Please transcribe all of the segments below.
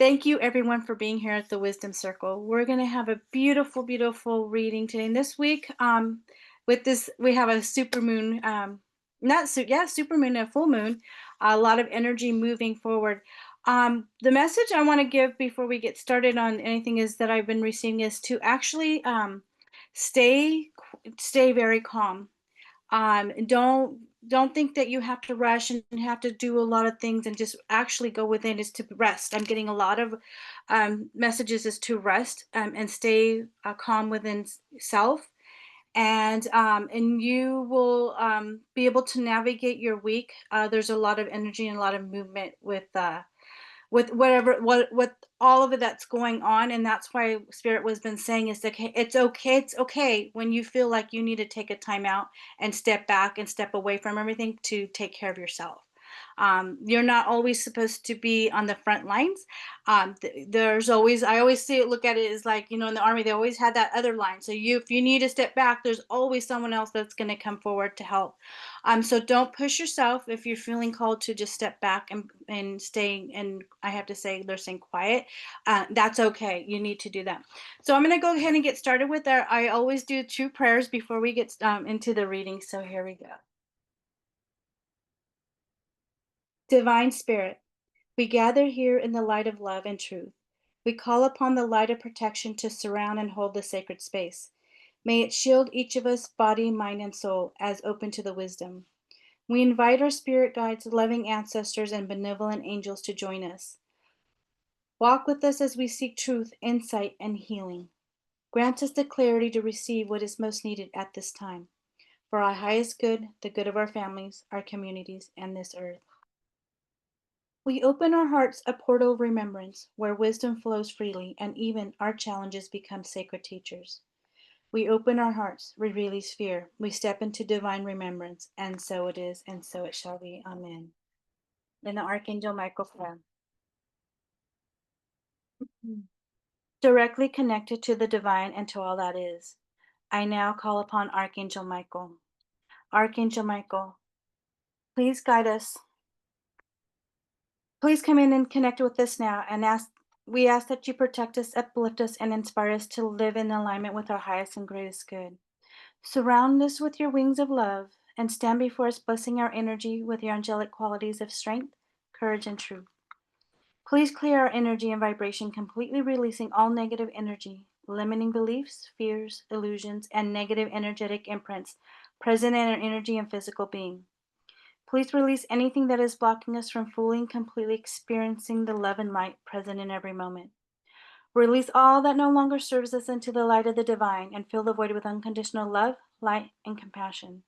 Thank you, everyone, for being here at the Wisdom Circle. We're going to have a beautiful, beautiful reading today. And this week, with this, we have a super moon, not su- yeah, super moon and full moon, a lot of energy moving forward. The message I want to give before we get started on anything is that I've been receiving is to actually stay, stay very calm. Don't think that you have to rush and have to do a lot of things, and just actually go within is to rest. I'm getting a lot of messages is to rest, and stay calm within self, and you will be able to navigate your week. There's a lot of energy and a lot of movement with whatever what all of it that's going on, and that's why spirit was been saying is that, okay, it's okay when you feel like you need to take a time out and step back and step away from everything to take care of yourself. You're not always supposed to be on the front lines. There's always, I always see it, look at it as like, in the army they always had that other line. So if you need to step back, there's always someone else that's going to come forward to help. So don't push yourself. If you're feeling called to just step back and stay, and I have to say they're saying quiet, that's okay. You need to do that. So I'm going to go ahead and get started with our, I always do 2 prayers before we get into the reading. So here we go. Divine Spirit, we gather here in the light of love and truth. We call upon the light of protection to surround and hold the sacred space. May it shield each of us, body, mind, and soul, as open to the wisdom. We invite our spirit guides, loving ancestors, and benevolent angels to join us. Walk with us as we seek truth, insight, and healing. Grant us the clarity to receive what is most needed at this time, for our highest good, the good of our families, our communities, and this earth. We open our hearts a portal of remembrance where wisdom flows freely and even our challenges become sacred teachers. We open our hearts, we release fear, we step into divine remembrance, and so it is, and so it shall be. Amen. In the Archangel Michael form. Directly connected to the divine and to all that is, I now call upon Archangel Michael. Archangel Michael, please guide us. Please come in and connect with us now, and we ask that you protect us, uplift us, and inspire us to live in alignment with our highest and greatest good. Surround us with your wings of love and stand before us, blessing our energy with your angelic qualities of strength, courage, and truth. Please clear our energy and vibration, completely releasing all negative energy, limiting beliefs, fears, illusions, and negative energetic imprints present in our energy and physical being. Please release anything that is blocking us from fully and completely experiencing the love and light present in every moment. Release all that no longer serves us into the light of the divine and fill the void with unconditional love, light, and compassion.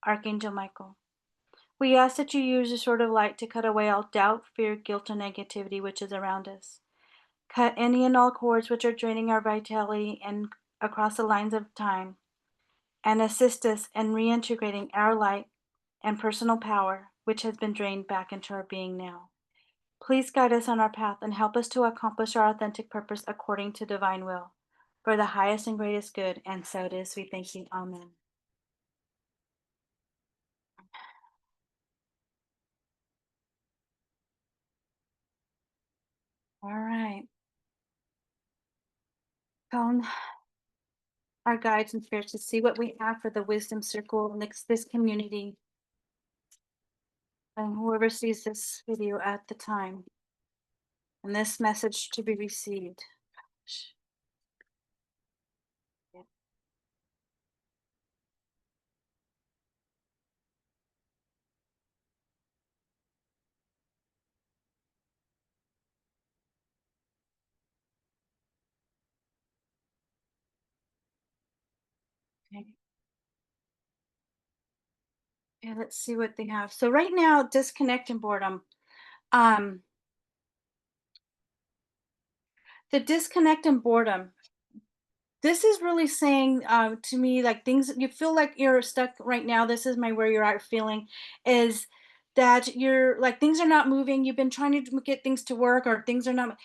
Archangel Michael, we ask that you use the sword of light to cut away all doubt, fear, guilt, and negativity which is around us. Cut any and all cords which are draining our vitality and across the lines of time, and assist us in reintegrating our light and personal power, which has been drained back into our being now. Please guide us on our path and help us to accomplish our authentic purpose according to divine will, for the highest and greatest good, and so it is. We thank you. Amen. All right. Calling our guides and spirits to see what we have for the wisdom circle next this community, and whoever sees this video at the time, and this message to be received. Okay. Okay, let's see what they have. So right now, disconnect and boredom. Um, the disconnect and boredom. This is really saying to me, like, things you feel like you're stuck right now. This is my where you're at feeling is that you're like things are not moving. You've been trying to get things to work, or things are not,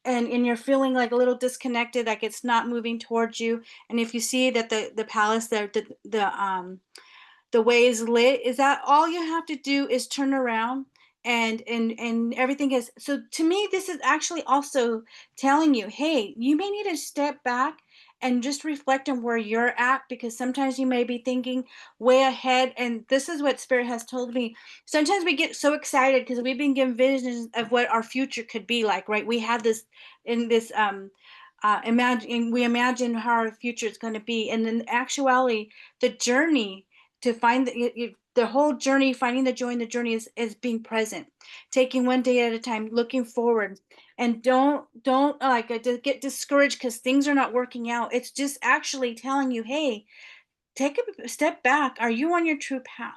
and you're feeling like a little disconnected, like it's not moving towards you. And if you see that the palace there, the way is lit, is that all you have to do is turn around and everything is, so to me this is actually also telling you, hey, you may need to step back and just reflect on where you're at, because sometimes you may be thinking way ahead. And this is what spirit has told me: sometimes we get so excited because we've been given visions of what our future could be like, right? We have this in this imagine, we imagine how our future is going to be, and in actuality the journey to find the whole journey, finding the joy in the journey, is being present, taking one day at a time, looking forward. And don't like get discouraged because things are not working out. It's just actually telling you, hey, take a step back. Are you on your true path?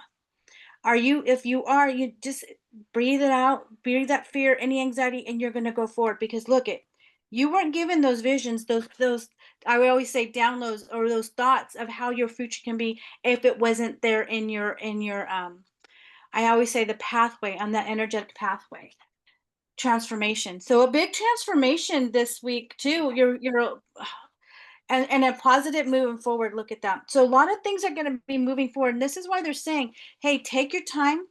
Are you, if you are, you just breathe it out, breathe that fear, any anxiety, and you're gonna go forward. Because look it, you weren't given those visions, those I would always say downloads, or those thoughts of how your future can be, if it wasn't there in your I always say the pathway, on that energetic pathway. Transformation. So a big transformation this week too. You're and a positive moving forward. Look at that. So a lot of things are going to be moving forward, and this is why they're saying, hey, take your time.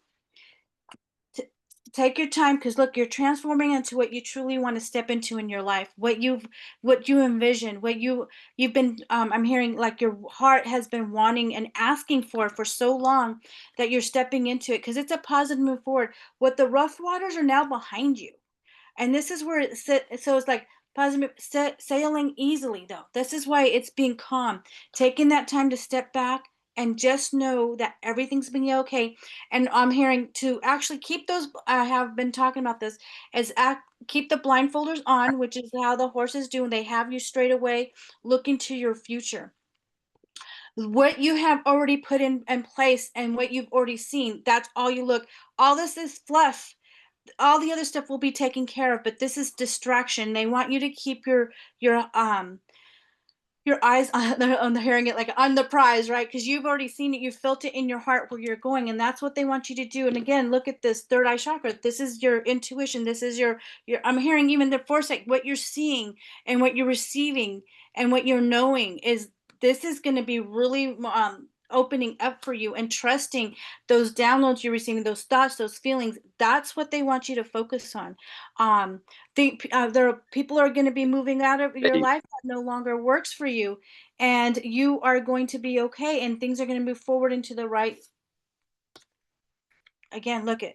T- Take your time, because look, you're transforming into what you truly want to step into in your life, what you envision, what you've been I'm hearing like your heart has been wanting and asking for so long, that you're stepping into it, because it's a positive move forward. What the rough waters are now behind you, and this is where so it's like positive sailing easily, though. This is why it's being calm, taking that time to step back and just know that everything's been okay. And I'm hearing to actually keep those, I have been talking about this, as keep the blindfolders on, which is how the horses do, and they have you straight away looking to your future, what you have already put in place, and what you've already seen. That's all you look. All this is fluff, all the other stuff will be taken care of, but this is distraction. They want you to keep your eyes on the hearing it, like on the prize, right? Because you've already seen it, you felt it in your heart where you're going, and that's what they want you to do. And again, look at this third eye chakra. This is your intuition. This is your I'm hearing even the foresight, what you're seeing and what you're receiving and what you're knowing is, this is going to be really opening up for you, and trusting those downloads you're receiving, those thoughts, those feelings. That's what they want you to focus on. um there are people are going to be moving out of your Hey, life that no longer works for you, and you are going to be okay, and things are going to move forward into the right. Again, look at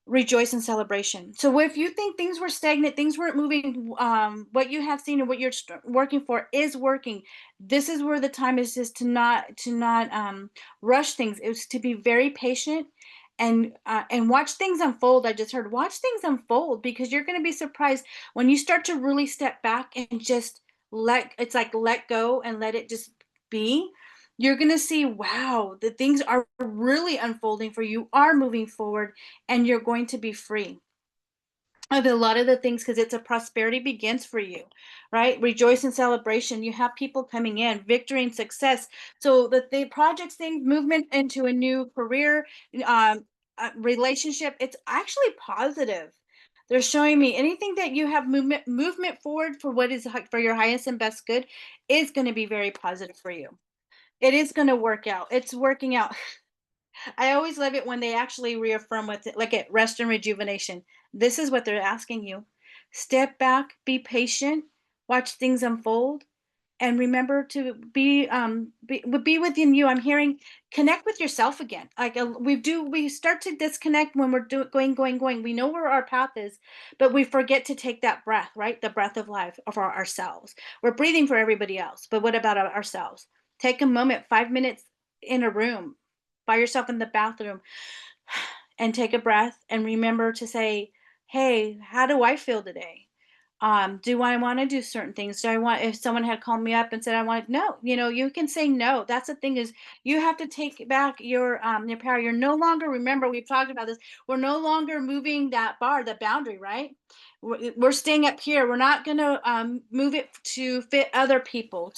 rejoice in celebration. So if you think things were stagnant, things weren't moving, what you have seen and what you're working for is working. This is where the time is, just to not rush things. It's to be very patient, and watch things unfold. I just heard, watch things unfold, because you're going to be surprised when you start to really step back and just let go and let it just be. You're going to see, wow, the things are really unfolding for you, are moving forward, and you're going to be free of a lot of the things, because it's a prosperity begins for you, right? Rejoice in celebration. You have people coming in, victory and success. So the projects thing, movement into a new career, um, relationship, it's actually positive. They're showing me anything that you have movement forward for, what is for your highest and best good, is going to be very positive for you. It is going to work out. It's working out. I always love it when they actually reaffirm with it, like at rest and rejuvenation. This is what they're asking you. Step back, be patient, watch things unfold, and remember to be within you. I'm hearing connect with yourself again. Like we start to disconnect when we're going. We know where our path is, but we forget to take that breath, right? The breath of life for ourselves. We're breathing for everybody else, but what about ourselves? Take a moment, 5 minutes in a room by yourself in the bathroom, and take a breath and remember to say, hey, how do I feel today? Do I want to do certain things? Do I want, if someone had called me up and said I want, no, you can say no. That's the thing, is you have to take back your power. You're no longer, remember, we've talked about this, we're no longer moving that bar, the boundary, right? We're staying up here. We're not going to move it to fit other people,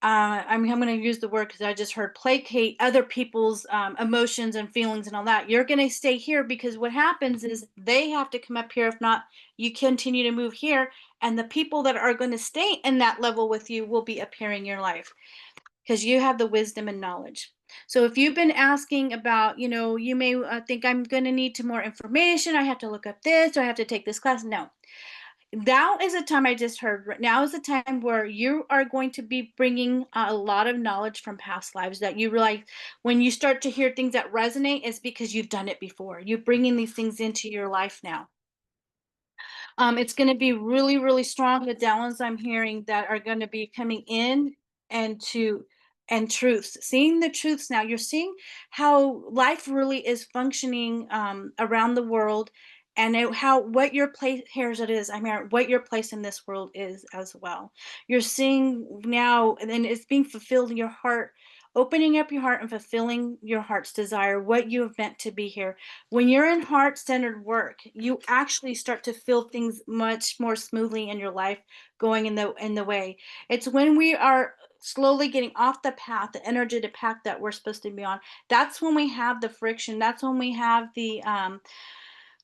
I'm going to use the word because I just heard placate other people's emotions and feelings and all that. You're going to stay here, because what happens is they have to come up here. If not, you continue to move here, and the people that are going to stay in that level with you will be appearing in your life, because you have the wisdom and knowledge. So if you've been asking about, you may think I'm going to need to more information. I have to look up this or I have to take this class. No, now is the time I just heard. Now is the time where you are going to be bringing a lot of knowledge from past lives that you realize when you start to hear things that resonate is because you've done it before. You're bringing these things into your life now. It's going to be really, really strong. The downloads I'm hearing that are going to be coming in and to and truths. Seeing the truths now. You're seeing how life really is functioning around the world, and how what your place here's it is. I mean, what your place in this world is as well. You're seeing now, and it's being fulfilled in your heart. Opening up your heart and fulfilling your heart's desire, what you have meant to be here. When you're in heart-centered work, you actually start to feel things much more smoothly in your life going in the way. It's when we are slowly getting off the path, the energetic path that we're supposed to be on. That's when we have the friction. That's when we have the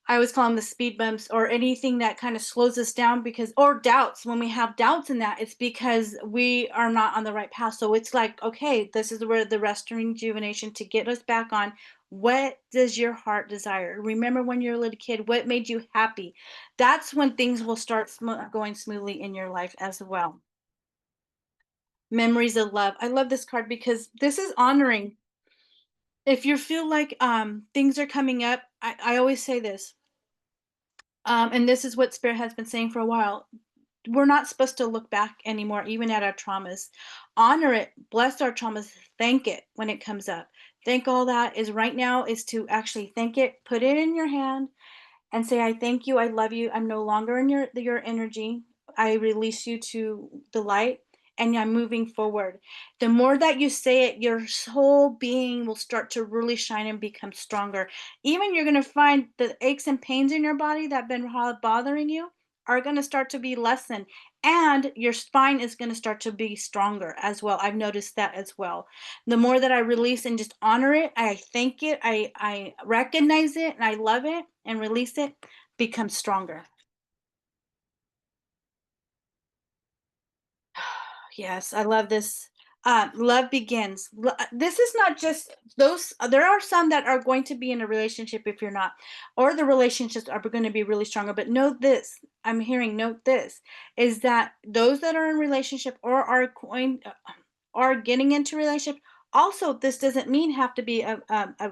I always call them the speed bumps or anything that kind of slows us down because or doubts. When we have doubts in that, it's because we are not on the right path. So it's like, okay, this is where the rest and rejuvenation to get us back on. What does your heart desire? Remember when you're a little kid, what made you happy? That's when things will start going smoothly in your life as well. Memories of love. I love this card because this is honoring. If you feel like things are coming up, I always say this. And this is what Spirit has been saying for a while. We're not supposed to look back anymore, even at our traumas. Honor it, bless our traumas, thank it when it comes up. Thank all that is right now is to actually thank it, put it in your hand, and say, I thank you, I love you, I'm no longer in your energy. I release you to the light and I'm moving forward. The more that you say it, your whole being will start to really shine and become stronger. Even you're going to find the aches and pains in your body that have been bothering you are going to start to be lessened, and your spine is going to start to be stronger as well. I've noticed that as well. The more that I release and just honor it, I thank it, I recognize it, and I love it, and release it, becomes stronger. Yes, I love this. Love begins. This is not just those. There are some that are going to be in a relationship if you're not, or the relationships are going to be really stronger. But note this. I'm hearing. Note this is that those that are in relationship or are going are getting into relationship. Also, this doesn't mean have to be a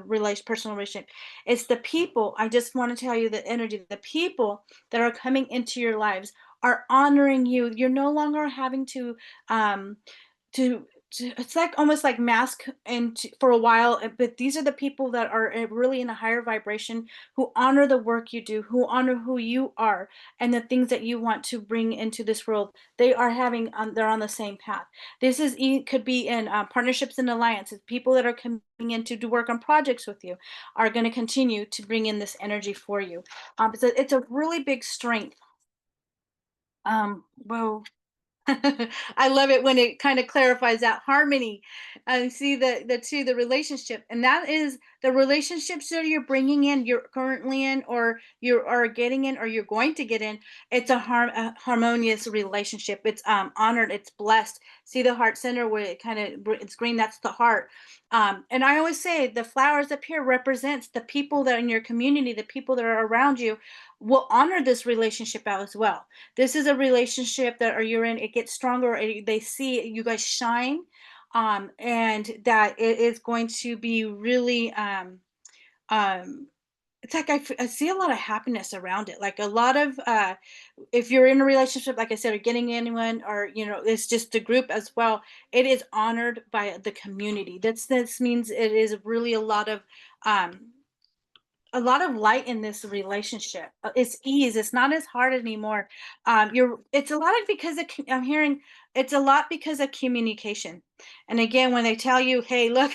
relation personal relationship. It's the people. I just want to tell you the energy. The people that are coming into your lives are honoring you. You're no longer having um to it's like almost like mask and for a while, but these are the people that are really in a higher vibration, who honor the work you do, who honor who you are and the things that you want to bring into this world. They are having they're on the same path. This is could be in partnerships and alliances. People that are coming in to do work on projects with you are going to continue to bring in this energy for you. So it's a really big strength. Whoa. I love it when it kind of clarifies that harmony and see the relationship, and that is the relationships that you're bringing in, you're currently in, or you are getting in, or you're going to get in. It's a harmonious relationship. It's honored. It's blessed. See the heart center where it kind of it's green. That's the heart. And I always say the flowers up here represents the people that are in your community, the people that are around you will honor this relationship out as well. This is a relationship that are you're in, it gets stronger, they see you guys shine, and that it is going to be really um it's like I see a lot of happiness around it, like a lot of if you're in a relationship, like I said, or getting anyone, or it's just a group as well, it is honored by the community. This means it is really um a lot of light in this relationship. It's ease. It's not as hard anymore. It's a lot of because I'm hearing it's a lot because of communication. And again, when they tell you, "Hey, look,"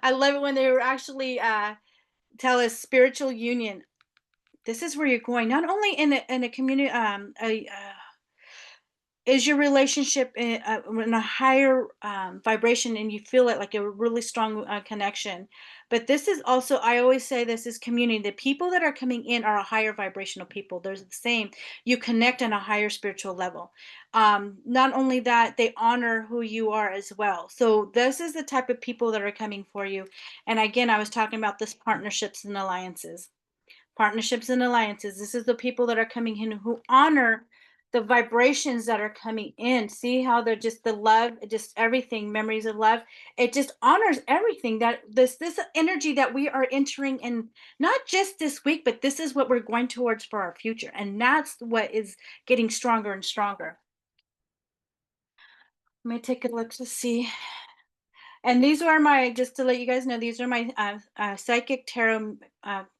I love it when they were actually tell us spiritual union. This is where you're going. Not only in a community, is your relationship in a higher vibration and you feel it like a really strong connection, but this is also, I always say, this is community. The people that are coming in are a higher vibrational people. There's the same, you connect on a higher spiritual level. Not only that, they honor who you are as well. So this is the type of people that are coming for you. And again, I was talking about this partnerships and alliances. Partnerships and alliances. This is the people that are coming in who honor the vibrations that are coming in. See how they're just the love, just everything, memories of love. It just honors everything that this energy that we are entering in, not just this week, but this is what we're going towards for our future. And that's what is getting stronger and stronger. Let me take a look to see. And these are my, just to let you guys know, these are my psychic tarot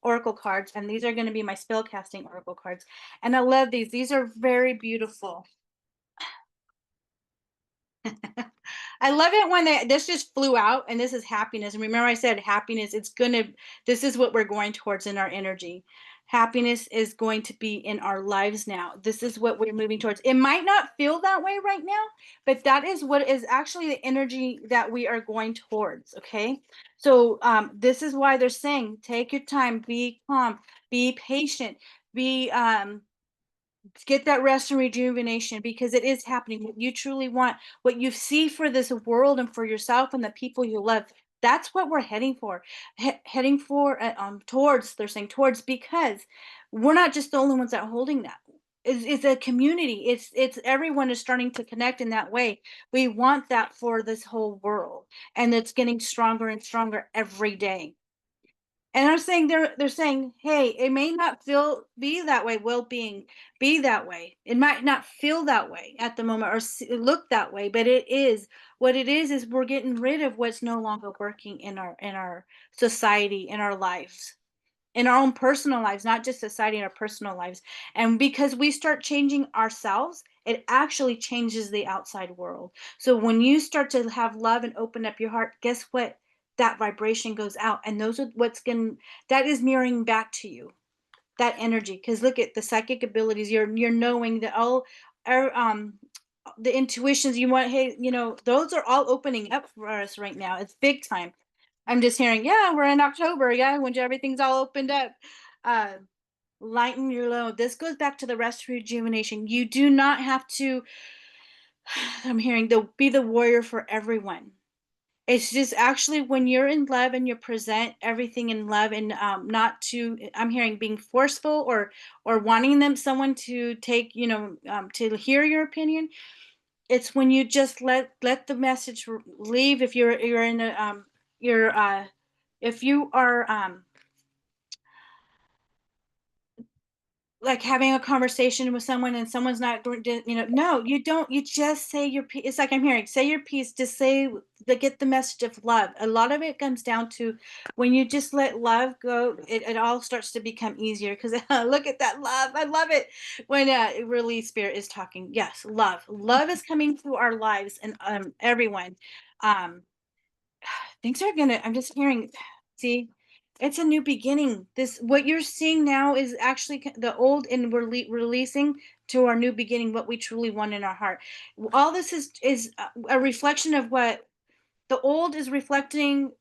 oracle cards, and these are going to be my spell casting oracle cards. And I love these. These are very beautiful. I love it when this just flew out, and this is happiness. And remember, I said happiness. This is what we're going towards in our energy. Happiness is going to be in our lives now. This is what we're moving towards. It might not feel that way right now, but that is what is actually the energy that we are going towards. Okay. So this is why they're saying take your time, be calm, be patient, be get that rest and rejuvenation, because it is happening. What you truly want, what you see for this world and for yourself and the people you love, that's what we're heading for. Heading for towards, they're saying towards, because we're not just the only ones that are holding that. It's a community. It's everyone is starting to connect in that way. We want that for this whole world, and it's getting stronger and stronger every day. And I'm saying they're saying, "Hey, it may not feel be that way, well-being, be that way. It might not feel that way at the moment or look that way, but it is. What it is we're getting rid of what's no longer working in our society, in our lives, in our own personal lives, not just society, in our personal lives. And because we start changing ourselves, it actually changes the outside world. So when you start to have love and open up your heart, guess what? That vibration goes out, and those are what's going that is mirroring back to you, that energy. Because look at the psychic abilities, you're knowing that all our the intuitions you want, hey, those are all opening up for us right now. It's big time. I'm just hearing, yeah, we're in October, yeah, when everything's all opened up. Uh, Lighten your load. This goes back to the rest rejuvenation. You do not have to. I'm hearing be the warrior for everyone. It's just actually when you're in love and you present everything in love, and not to. I'm hearing being forceful or wanting someone to take, to hear your opinion. It's when you just let the message leave. If you're in a you're if you are like having a conversation with someone and someone's not doing, no, you don't, you just say your piece. It's like I'm hearing, say your piece, just say to get the message of love. A lot of it comes down to when you just let love go, it all starts to become easier, because look at that love. I love it when really spirit is talking. Yes, love is coming through our lives, and everyone. um Things are gonna, I'm just hearing, see, it's a new beginning. This, what you're seeing now is actually the old, and we're releasing to our new beginning, what we truly want in our heart. All this is a reflection of what the old is reflecting.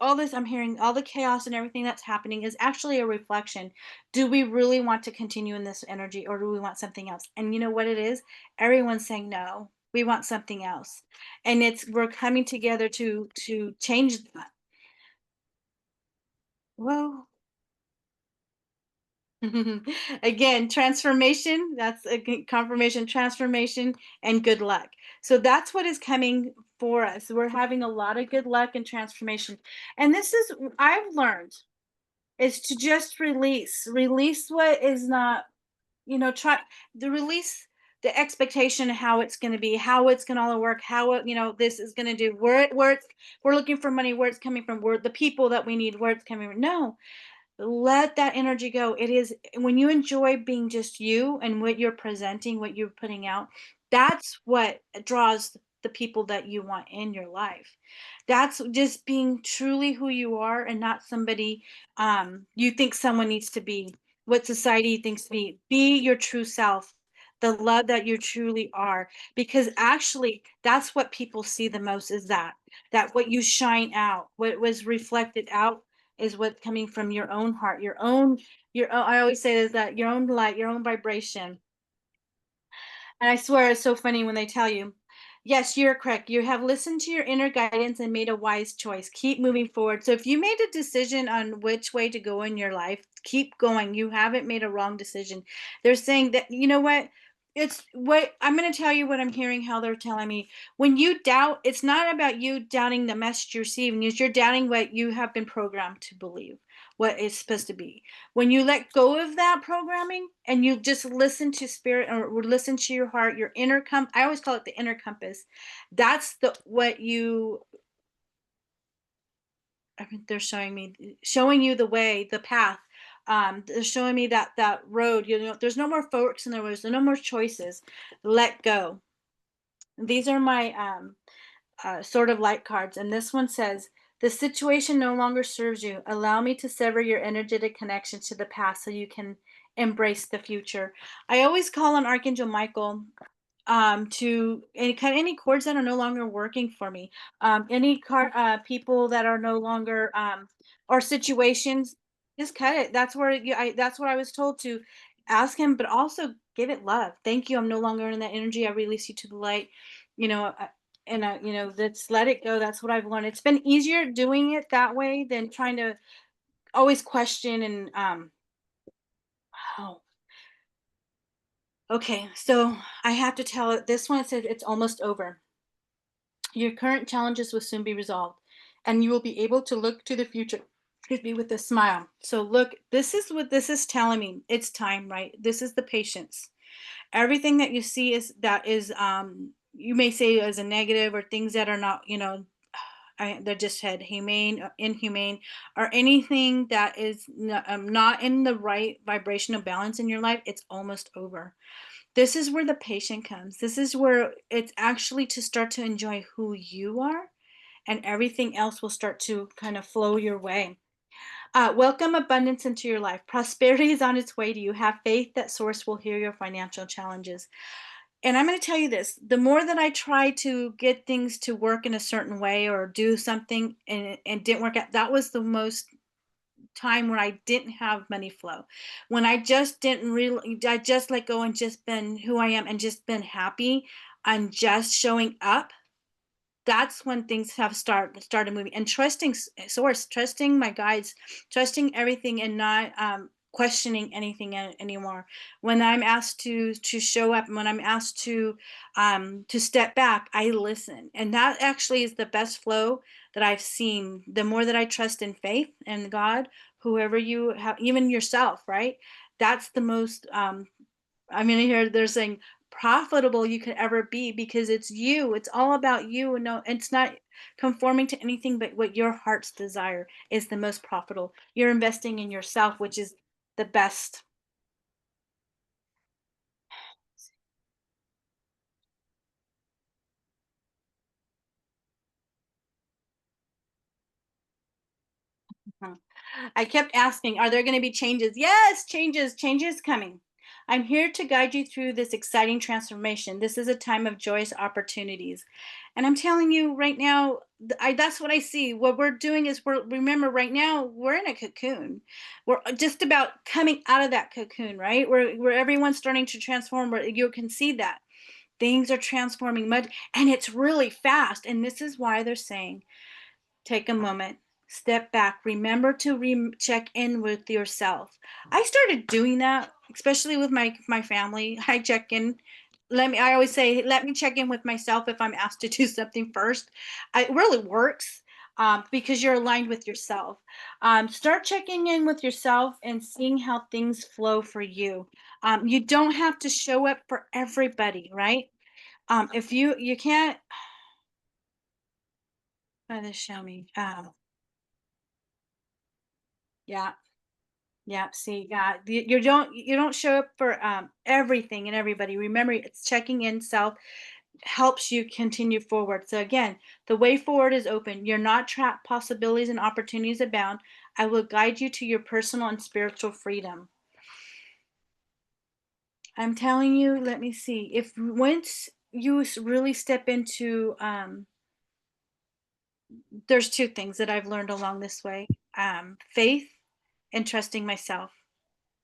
All this, I'm hearing, all the chaos and everything that's happening is actually a reflection. Do we really want to continue in this energy, or do we want something else? And you know what it is? Everyone's saying no. We want something else. And we're coming together to change that. Well, again, transformation, that's a confirmation, transformation, and good luck. So that's what is coming for us. We're having a lot of good luck and transformation. And this is, I've learned, is to just release what is not, try the release the expectation of how it's going to be, how it's going to all work, how this is going to do, we're looking for money, where it's coming from, where the people that we need, where it's coming from. No, let that energy go. It is when you enjoy being just you and what you're presenting, what you're putting out, that's what draws the people that you want in your life. That's just being truly who you are, and not somebody you think someone needs to be, what society thinks to be. Be your true self, the love that you truly are, because actually that's what people see the most, is that what you shine out, what was reflected out, is what coming from your own heart, I always say is that your own light, your own vibration. And I swear it's so funny when they tell you, yes, you're correct. You have listened to your inner guidance and made a wise choice. Keep moving forward. So if you made a decision on which way to go in your life, keep going. You haven't made a wrong decision. They're saying that, you know what? It's what I'm going to tell you what I'm hearing, how they're telling me. When you doubt, it's not about you doubting the message you're receiving, you're doubting what you have been programmed to believe, what it's supposed to be. When you let go of that programming and you just listen to spirit or listen to your heart, your inner I always call it the inner compass. That's the what you I mean, they're showing you the way, the path. They're showing me that road. You know, there's no more forks in the road. There's no more choices. Let go. These are my sort of light cards. And this one says, the situation no longer serves you. Allow me to sever your energetic connection to the past so you can embrace the future. I always call on Archangel Michael to any chords that are no longer working for me, any people that are no longer or situations, just cut it. That's where that's what I was told to ask him, but also give it love. Thank you, I'm no longer in that energy, I release you to the light. you know and let's let it go. That's what I've learned. It's been easier doing it that way than trying to always question and oh, okay, so I have to tell it. This one said it's almost over. Your current challenges will soon be resolved, and you will be able to look to the future, excuse me, with a smile. So, look, this is what this is telling me. It's time, right? This is the patience. Everything that you see is you may say as a negative or things that are not, they're just said humane, inhumane, or anything that is not in the right vibrational balance in your life. It's almost over. This is where the patient comes. This is where it's actually to start to enjoy who you are, and everything else will start to kind of flow your way. Welcome abundance into your life. Prosperity is on its way to you. Have faith that Source will hear your financial challenges. And I'm going to tell you this, the more that I try to get things to work in a certain way or do something and it didn't work out, that was the most time when I didn't have money flow. When I just didn't really, I just let go and just been who I am and just been happy and just showing up. That's when things have started moving, and trusting Source, trusting my guides, trusting everything, and not questioning anything anymore. When I'm asked to show up, and when I'm asked to step back, I listen, and that actually is the best flow that I've seen. The more that I trust in faith and God, whoever you have, even yourself, right? That's the most I mean, here they're saying profitable you could ever be, because it's you. It's all about you. And no, it's not conforming to anything but what your heart's desire is the most profitable. You're investing in yourself, which is the best. Mhm. I kept asking, are there going to be changes? Yes, changes coming. I'm here to guide you through this exciting transformation. This is a time of joyous opportunities. And I'm telling you right now, that's what I see. What we're doing is remember right now, we're in a cocoon. We're just about coming out of that cocoon, right? Where everyone's starting to transform, where you can see that things are transforming much, and it's really fast. And this is why they're saying, take a moment, step back, remember to check in with yourself. I started doing that, especially with my family. I check in. I always say, let me check in with myself if I'm asked to do something first. It really works. Because you're aligned with yourself. Start checking in with yourself and seeing how things flow for you. You don't have to show up for everybody, right? If you can't, show me. Yeah. Yeah, see, yeah, you don't show up for everything and everybody. Remember, it's checking in self helps you continue forward. So again, the way forward is open. You're not trapped. Possibilities and opportunities abound. I will guide you to your personal and spiritual freedom. I'm telling you. Let me see. If once you really step into, there's two things that I've learned along this way: faith and trusting myself,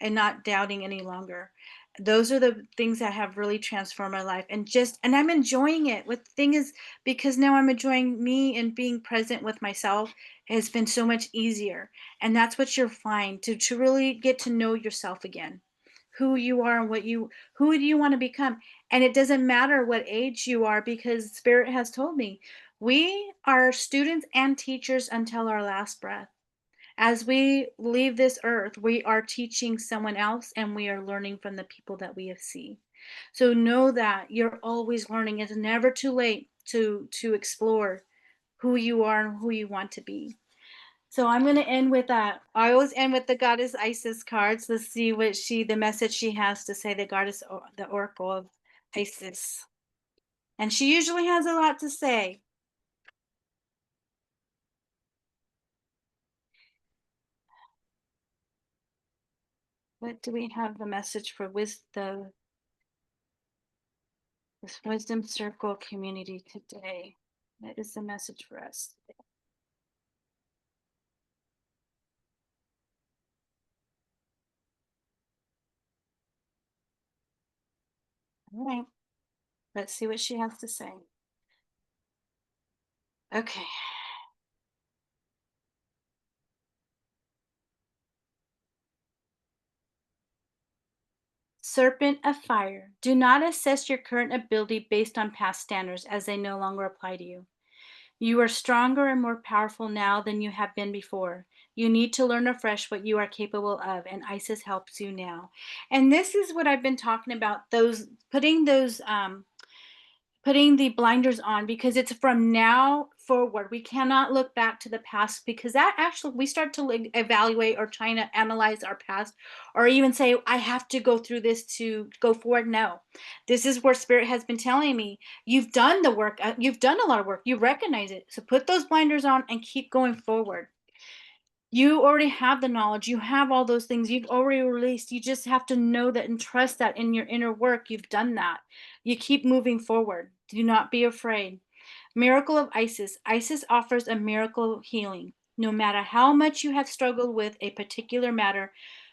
and not doubting any longer. Those are the things that have really transformed my life, and I'm enjoying it. What the thing is, because now I'm enjoying me and being present with myself has been so much easier. And that's what you're fine to really get to know yourself again, who you are and who do you want to become. And it doesn't matter what age you are, because spirit has told me we are students and teachers until our last breath. As we leave this earth, we are teaching someone else and we are learning from the people that we have seen. So know that you're always learning. It's never too late to explore who you are and who you want to be. So I'm going to end with that. I always end with the goddess Isis cards. Let's see what the message she has to say, the goddess, the oracle of Isis. And she usually has a lot to say. What do we have the message for this wisdom circle community today? That is the message for us. All right, let's see what she has to say. Okay. Serpent of fire, do not assess your current ability based on past standards, as they no longer apply to you. You are stronger and more powerful now than you have been before. You need to learn afresh what you are capable of, and Isis helps you now. And this is what I've been talking about, those putting the blinders on, because it's from now forward. We cannot look back to the past, because that actually, we start to evaluate or trying to analyze our past, or even say I have to go through this to go forward. No, this is where spirit has been telling me, you've done the work, you've done a lot of work, you recognize it, so put those blinders on and keep going forward. You already have the knowledge, you have all those things, you've already released. You just have to know that and trust that in your inner work you've done that. You keep moving forward. Do not be afraid. Miracle of Isis. Isis offers a miracle healing. No matter how much you have struggled with a particular matter,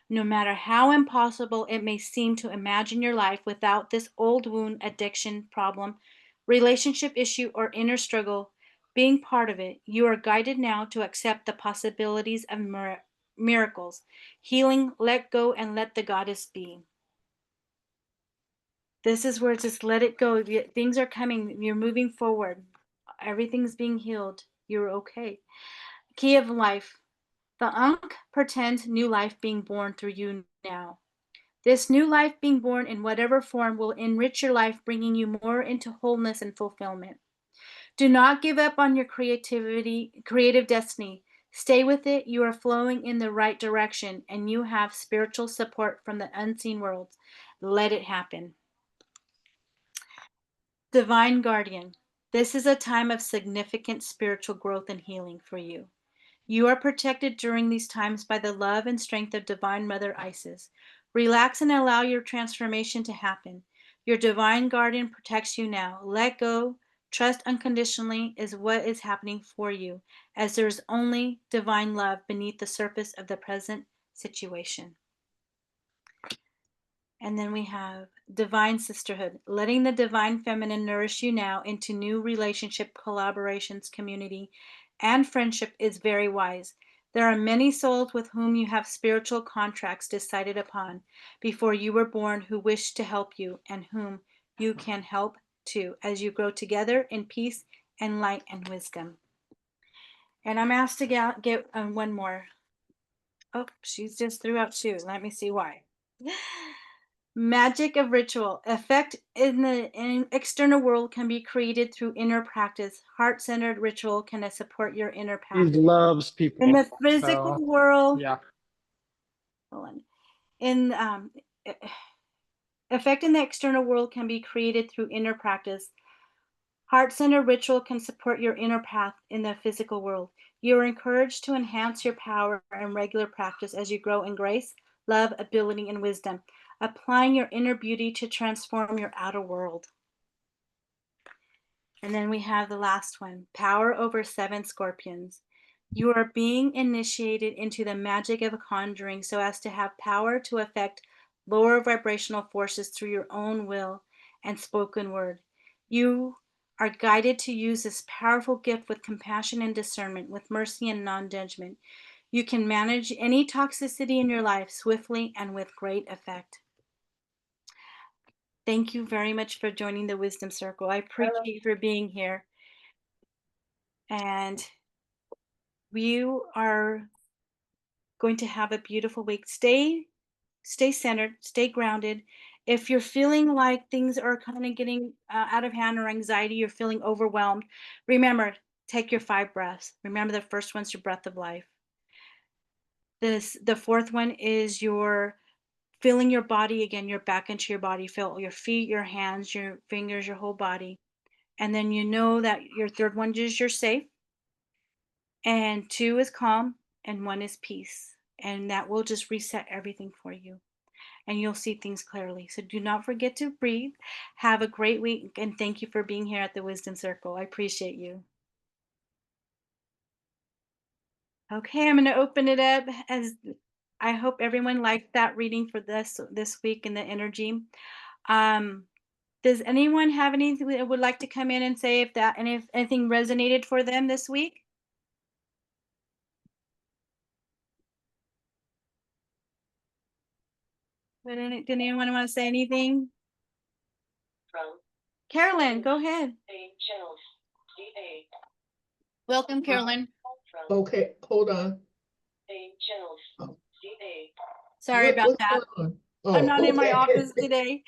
no matter how impossible it may seem to imagine your life without this old wound, addiction, problem, relationship issue, or inner struggle being part of it, you are guided now to accept the possibilities of miracles, healing, let go, and let the goddess be. This is where, just let it go. Things are coming. You're moving forward. Everything's being healed. You're okay. Key of life. The Ankh pretends new life being born through you now. This new life being born in whatever form will enrich your life, bringing you more into wholeness and fulfillment. Do not give up on your creative destiny. Stay with it. You are flowing in the right direction, and you have spiritual support from the unseen worlds. Let it happen. Divine Guardian, this is a time of significant spiritual growth and healing for you. You are protected during these times by the love and strength of Divine Mother Isis. Relax and allow your transformation to happen. Your Divine Guardian protects you now. Let go. Trust unconditionally is what is happening for you, as there is only divine love beneath the surface of the present situation. And then we have Divine Sisterhood, letting the Divine Feminine nourish you now into new relationship, collaborations, community, and friendship is very wise. There are many souls with whom you have spiritual contracts decided upon before you were born, who wish to help you and whom you can help too as you grow together in peace and light and wisdom. And I'm asked to get one more. Oh, she's just threw out two. Let me see why. Magic of ritual. Effect in the external world can be created through inner practice. Heart-centered ritual can support your inner He path. loves In people. the physical So world, yeah. hold on. In e- effect in the external world can be created through inner practice. Heart-centered ritual can support your inner path in the physical world. You are encouraged to enhance your power and regular practice as you grow in grace, love, ability, and wisdom, applying your inner beauty to transform your outer world. And then we have the last one, power over 7 scorpions. You are being initiated into the magic of conjuring so as to have power to affect lower vibrational forces through your own will and spoken word. You are guided to use this powerful gift with compassion and discernment, with mercy and non judgment. You can manage any toxicity in your life swiftly and with great effect. Thank you very much for joining the Wisdom Circle. I appreciate you for being here. And you are going to have a beautiful week. Stay centered, stay grounded. If you're feeling like things are kind of getting out of hand or anxiety, you're feeling overwhelmed, remember, take your 5 breaths. Remember, the first one's your breath of life. The fourth one is your feeling your body again, you're back into your body. Feel your feet, your hands, your fingers, your whole body. And then you know that your third one is you're safe, and 2 is calm, and 1 is peace. And that will just reset everything for you, and you'll see things clearly. So do not forget to breathe. Have a great week, and thank you for being here at the Wisdom Circle. I appreciate you. Okay, I'm going to open it up. As I hope everyone liked that reading for this week and the energy. Um, does anyone have anything that would like to come in and say if anything resonated for them this week? Did anyone want to say anything? Carolyn, go ahead. Welcome, Carolyn. Okay, hold on. Oh. Sorry about What's that. going on? I'm not in my Okay. office today.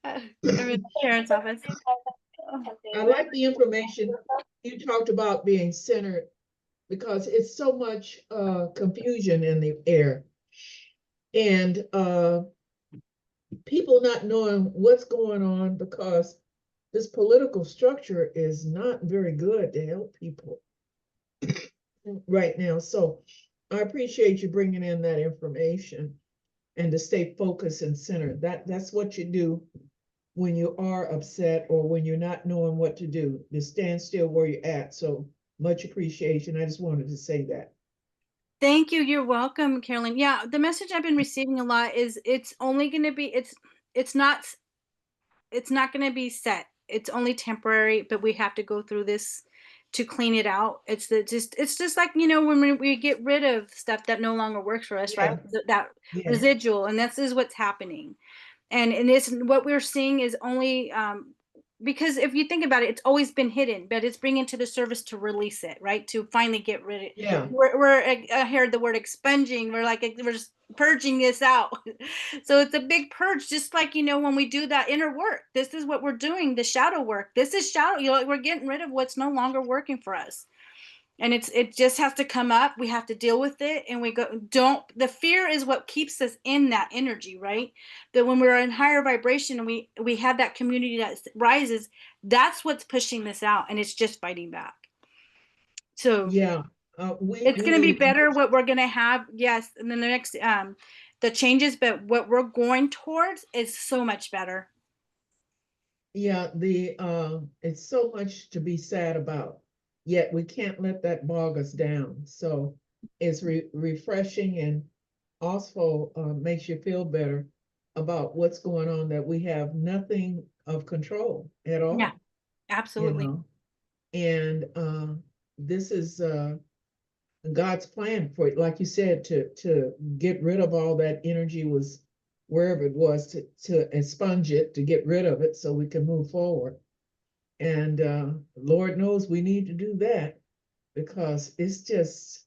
I'm in my parents' office. I like the information you talked about being centered because it's so much confusion in the air and people not knowing what's going on because this political structure is not very good to help people right now. So I appreciate you bringing in that information and to stay focused and centered. That's what you do when you are upset or when you're not knowing what to do, to stand still where you're at. So much appreciation. I just wanted to say that. Thank you. You're welcome, Carolyn. Yeah, the message I've been receiving a lot is it's only going to be it's not going to be set. It's only temporary, but we have to go through this to clean it out. It's just like, when we get rid of stuff that no longer works for us, right? That Yeah. residual, and this is what's happening. And this what we're seeing is only because if you think about it, it's always been hidden, but it's bringing to the surface to release it, right? To finally get rid of it. Yeah. I heard the word expunging. We're just purging this out. So it's a big purge, just like, when we do that inner work. This is what we're doing, the shadow work. This is shadow, we're getting rid of what's no longer working for us. And it just has to come up. We have to deal with it, and the fear is what keeps us in that energy, right? That when we're in higher vibration and we have that community that rises, that's what's pushing this out, and it's just fighting back. So Yeah. it's We going to be need better what we're going to have, yes, and then the next the changes, but what we're going towards is so much better. Yeah, it's so much to be sad about, yet we can't let that bog us down. So it's refreshing and also makes you feel better about what's going on, that we have nothing of control at all. Yeah, absolutely. And this is God's plan for it, like you said, to get rid of all that energy was wherever it was, to expunge it, to get rid of it so we can move forward. And Lord knows we need to do that because it's just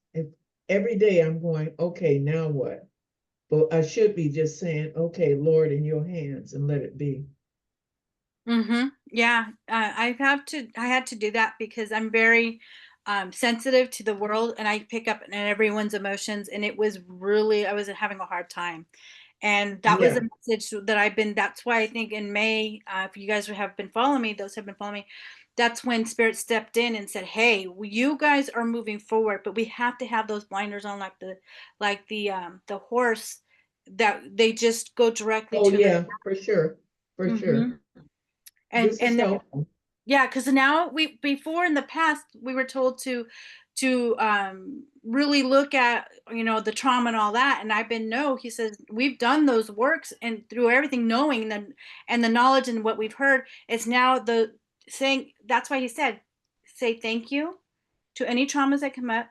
every day I'm going, okay, now what? But I should be just saying, okay, Lord, in your hands, and let it be. Yeah, I had to do that because I'm very sensitive to the world, and I pick up on everyone's emotions, and I was having a hard time. And that was a Yeah. message that's why I think in May, if you guys have been following me, those have been following me, that's when Spirit stepped in and said, hey, you guys are moving forward, but we have to have those blinders on, like the horse, that they just go directly Oh to the. yeah, for sure. For sure. Mhm. and This is and helpful. yeah, because now before in the past we were told to really look at, the trauma and all that. And I've been, no, he says, we've done those works and through everything, knowing and the knowledge and what we've heard. It's now the saying, that's why he said, say thank you to any traumas that come up.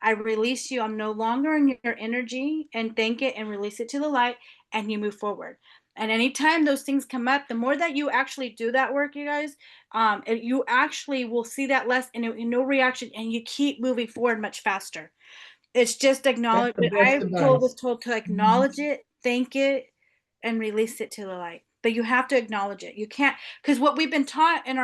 I release you. I'm no longer in your energy, and thank it and release it to the light, and you move forward. And anytime those things come up, the more that you actually do that work, you guys, you actually will see that less and no reaction, and you keep moving forward much faster. It's just That's acknowledge the it. best Was advice. told to Mhm. acknowledge it, thank it, and release it to the light. But you have to acknowledge it. You can't, because what we've been taught in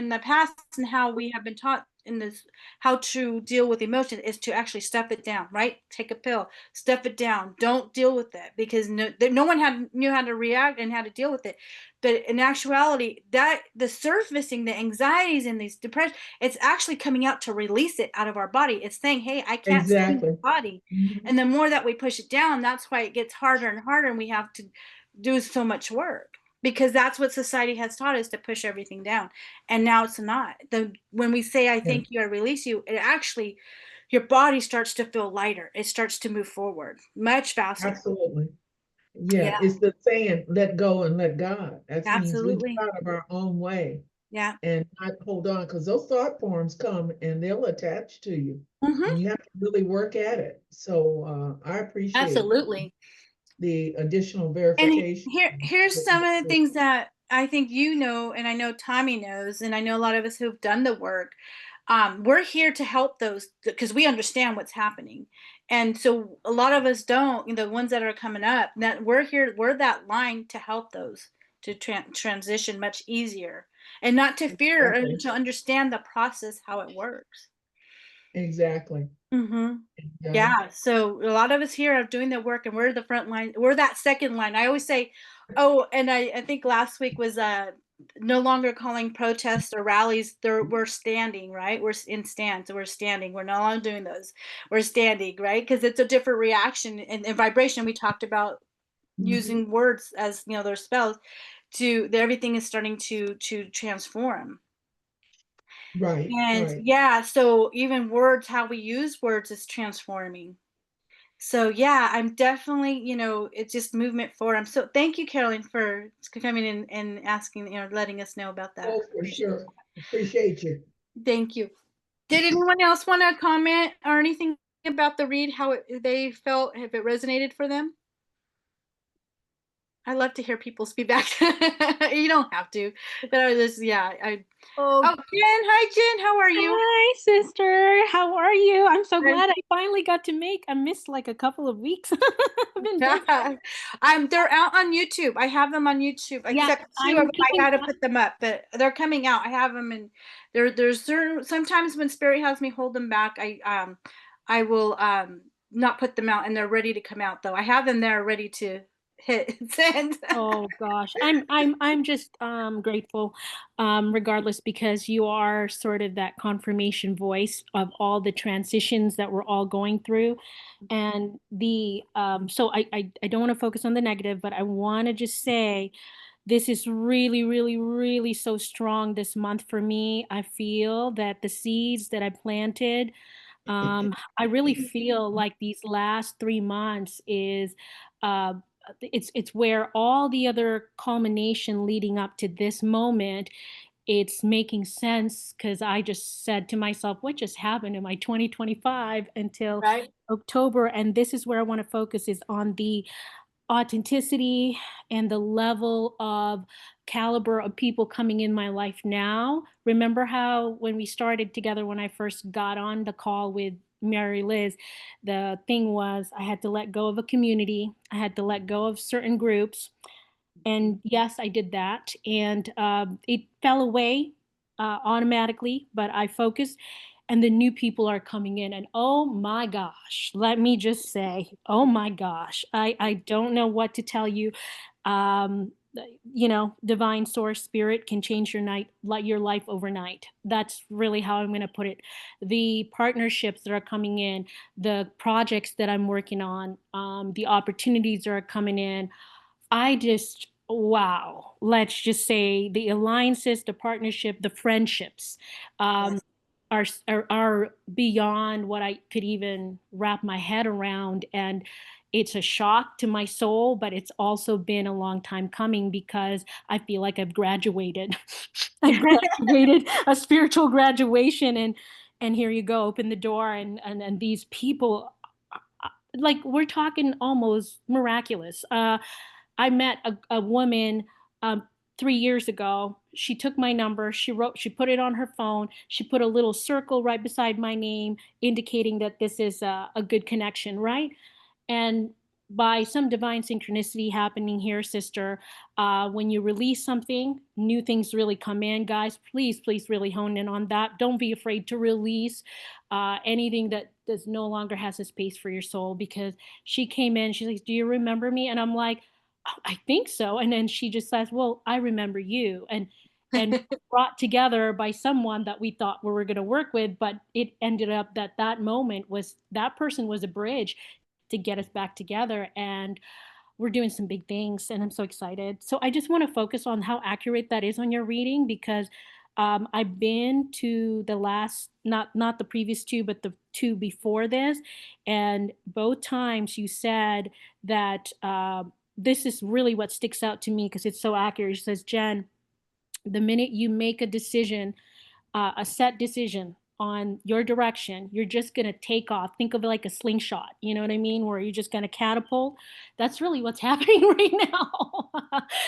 the past, and how we have been taught in this, how to deal with emotion, is to actually stuff it down, right? Take a pill, stuff it down. Don't deal with it, because no one knew how to react and how to deal with it. But in actuality, that the surfacing, the anxieties and these depression, it's actually coming out to release it out of our body. It's saying, hey, I can't stay in this Exactly. body. Mhm. And the more that we push it down, that's why it gets harder and harder, and we have to do so much work, because that's what society has taught us, to push everything down. And now it's not. When we say, I Yeah, thank you, I release you, it actually, your body starts to feel lighter. It starts to move forward much faster. absolutely. Yeah, Yeah, it's the saying, let go and let God. That means we get absolutely. out of our own way Yeah. and not hold on, because those thought forms come and they'll attach to you, Hmm. and you have to really work at it. So I appreciate Absolutely. the additional And verification. here's some of the things that I think, and I know Tommy knows, and I know a lot of us who've done the work. We're here to help those, because we understand what's happening, and so a lot of us don't. The ones that are coming up, that we're here, we're that line to help those to transition much easier, and not to fear, and Exactly. to understand the process, how it works. Exactly. Hmm. Yeah. Yeah, so a lot of us here are doing the work, and we're the front line. We're that second line. I always say, oh, and I think last week was no longer calling protests or rallies. We're standing, right? In stands. We're standing. We're no longer doing those. We're standing, right? Because it's a different reaction and vibration. We talked about Mhm. using words as, their spells, everything is starting to transform. Right, And right. yeah, so even words, how we use words is transforming. So yeah, I'm definitely, it's just movement forward. So thank you, Carolyn, for coming in and asking, letting us know about that. Oh, for sure. Appreciate you. Thank you. Did anyone else want to comment or anything about the read, how they felt, if it resonated for them? I love to hear people's feedback. You don't have to, but I just, yeah, Oh, oh, Jen, hi, Jen, how are you? hi, sister. How are you? I'm so I'm glad I finally got to make. I missed like a couple of weeks. I've been busy. Yeah. They're out on YouTube. I have them on YouTube, Yeah, except two of I'm them I keeping. gotta put them up, but they're coming out. I have them, and there's certain, sometimes when spirit has me hold them back, I will not put them out, and they're ready to come out though. I have them there ready to hit send. Oh gosh, I'm just grateful, regardless, because you are sort of that confirmation voice of all the transitions that we're all going through, and the so I don't want to focus on the negative, but I want to just say this is really, really, really so strong this month for me. I feel that the seeds that I planted, I really feel like these last 3 months is uh, it's where all the other culmination leading up to this moment, it's making sense because I just said to myself, what just happened in my 2025 until Right, October? And this is where I want to focus is on the authenticity and the level of caliber of people coming in my life now. Remember how when we started together, when I first got on the call with Mary Liz, the thing was I had to let go of a community, I had to let go of certain groups. And yes, I did that. And it fell away automatically, but I focused. And the new people are coming in. And oh my gosh, let me just say, oh my gosh, I don't know what to tell you. Um, divine source spirit can change your life overnight. That's really how I'm going to put it. The partnerships that are coming in, the projects that I'm working on, the opportunities that are coming in, I just, wow, let's just say the alliances, the partnership, the friendships. Um, yes, are beyond what I could even wrap my head around. And it's a shock to my soul, but it's also been a long time coming because I feel like I've graduated. I've graduated a spiritual graduation, and here you go, open the door, and these people, like, we're talking almost miraculous. I met a woman, um, 3 years ago. She took my number. She put it on her phone. She put a little circle right beside my name, indicating that this is a good connection, right? And by some divine synchronicity happening here, sister, when you release something, new things really come in. Guys, please, please really hone in on that. Don't be afraid to release anything that does no longer has a space for your soul, because she came in, she's like, do you remember me? And I'm like, "Oh, I think so." And then she just says, well, I remember you. And brought together by someone that we thought we were going to work with, but it ended up that that moment was, that person was a bridge to get us back together. And we're doing some big things, and I'm so excited. So I just want to focus on how accurate that is on your reading, because I've been to the last, not the previous two, but the two before this, and both times you said that this is really what sticks out to me because it's so accurate. It says, Jen, the minute you make a decision, a set decision on your direction, you're just going to take off. Think of it like a slingshot. You know what I mean? Where you're just going to catapult. That's really what's happening right now.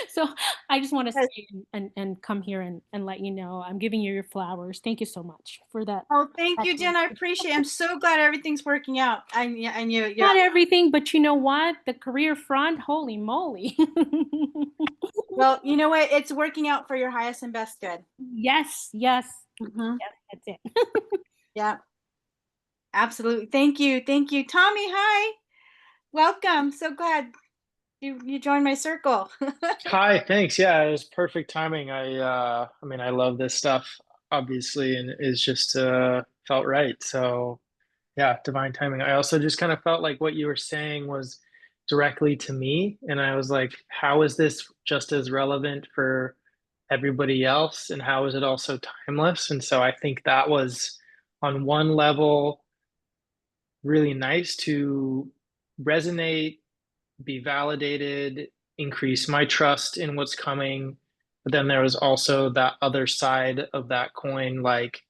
So I just want to say and come here and let you know I'm giving you your flowers. Thank you so much for that. Oh, thank you, Jen. I appreciate it. I'm so glad everything's working out. I knew it. Not everything, but you know what? The career front, holy moly. Well, you know what? It's working out for your highest and best good. Yes, yes. Mm-hmm. Yes, that's it. Yeah, absolutely. Thank you. Thank you. Tommy, hi. Welcome. So glad you joined my circle. Hi, thanks. Yeah, it was perfect timing. I mean, I love this stuff, obviously, and it's just felt right. So, yeah, divine timing. I also just kind of felt like what you were saying was directly to me, and I was like, how is this just as relevant for everybody else, and how is it also timeless? And so I think that was on one level really nice to resonate, be validated, increase my trust in what's coming. But then there was also that other side of that coin, like,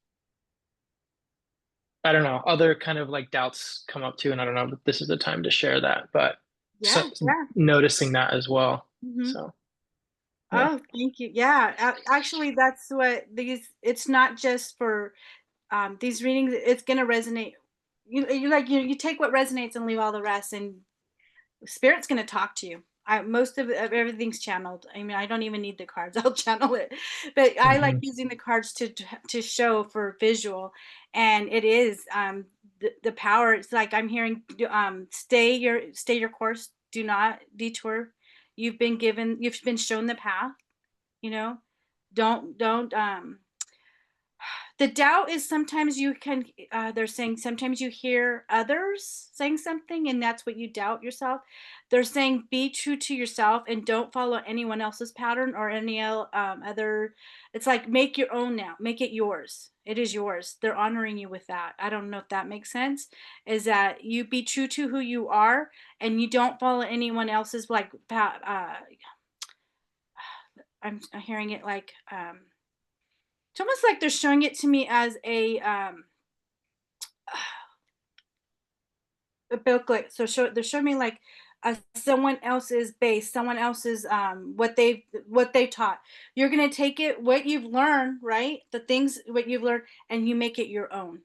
I don't know, other kind of like doubts come up too. And I don't know if this is the time to share that, but Yeah, yeah. noticing that as well. Mm-hmm. So, yeah. Oh, thank you. Yeah, actually, that's what it's not just for these readings. It's going to resonate. You take what resonates and leave all the rest, and Spirit's going to talk to you. Most of everything's channeled. I mean, I don't even need the cards. I'll channel it. But I like Mhm. using the cards to show for visual, and it is the power. It's like I'm hearing stay your course. Do not detour. You've been shown the path. You know, don't the doubt is sometimes you can they're saying sometimes you hear others saying something and that's what you doubt yourself. They're saying be true to yourself and don't follow anyone else's pattern or any other. It's like make your own now, make it yours. It is yours. They're honoring you with that. I don't know if that makes sense. Is that you be true to who you are and you don't follow anyone else's like I'm hearing it like it's almost like they're showing it to me as a booklet. So they're showing me like someone else's base, someone else's what they taught. You're gonna take it what you've learned, right? The things what you've learned, and you make it your own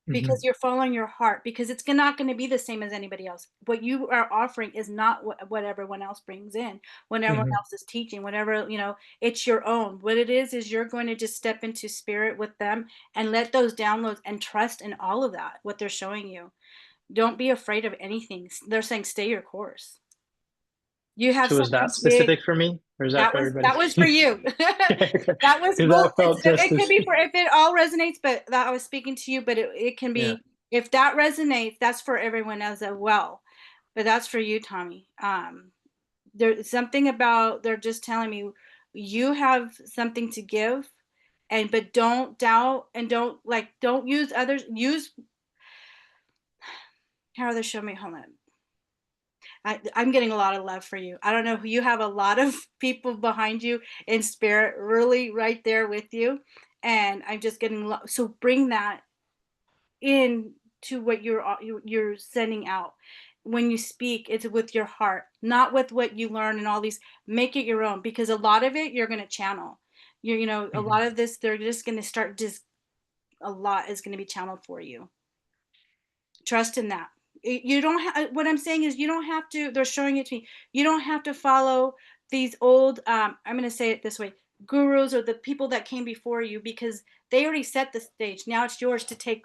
because Mhm. you're following your heart. Because it's not going to be the same as anybody else. What you are offering is not what everyone else brings in. When everyone Mhm. else is teaching, whatever it's your own. What it is you're going to just step into spirit with them and let those downloads and trust in all of that. What they're showing you. Don't be afraid of anything. They're saying stay your course. You have So is that something big. specific for me, or is that for everybody? That was for you. That was Because well. that felt just It could as, be for if it all resonates, but that I was speaking to you. But it can yeah. be if that resonates, that's for everyone as well. But that's for you, Tommy. There's something about they're just telling me you have something to give, but don't doubt, and don't use others. Use how they show me. Hold on. I'm getting a lot of love for you. I don't know, you have a lot of people behind you in spirit, really right there with you. And I'm just getting so bring that in to what you're sending out. When you speak, it's with your heart, not with what you learn and all these. Make it your own, because a lot of it you're going to channel. A Mhm. lot of this they're just going to start, just a lot is going to be channeled for you. Trust in that. You don't have, what I'm saying is, you don't have to, they're showing it to me, you don't have to follow these old, I'm going to say it this way, gurus or the people that came before you, because they already set the stage. Now it's yours to take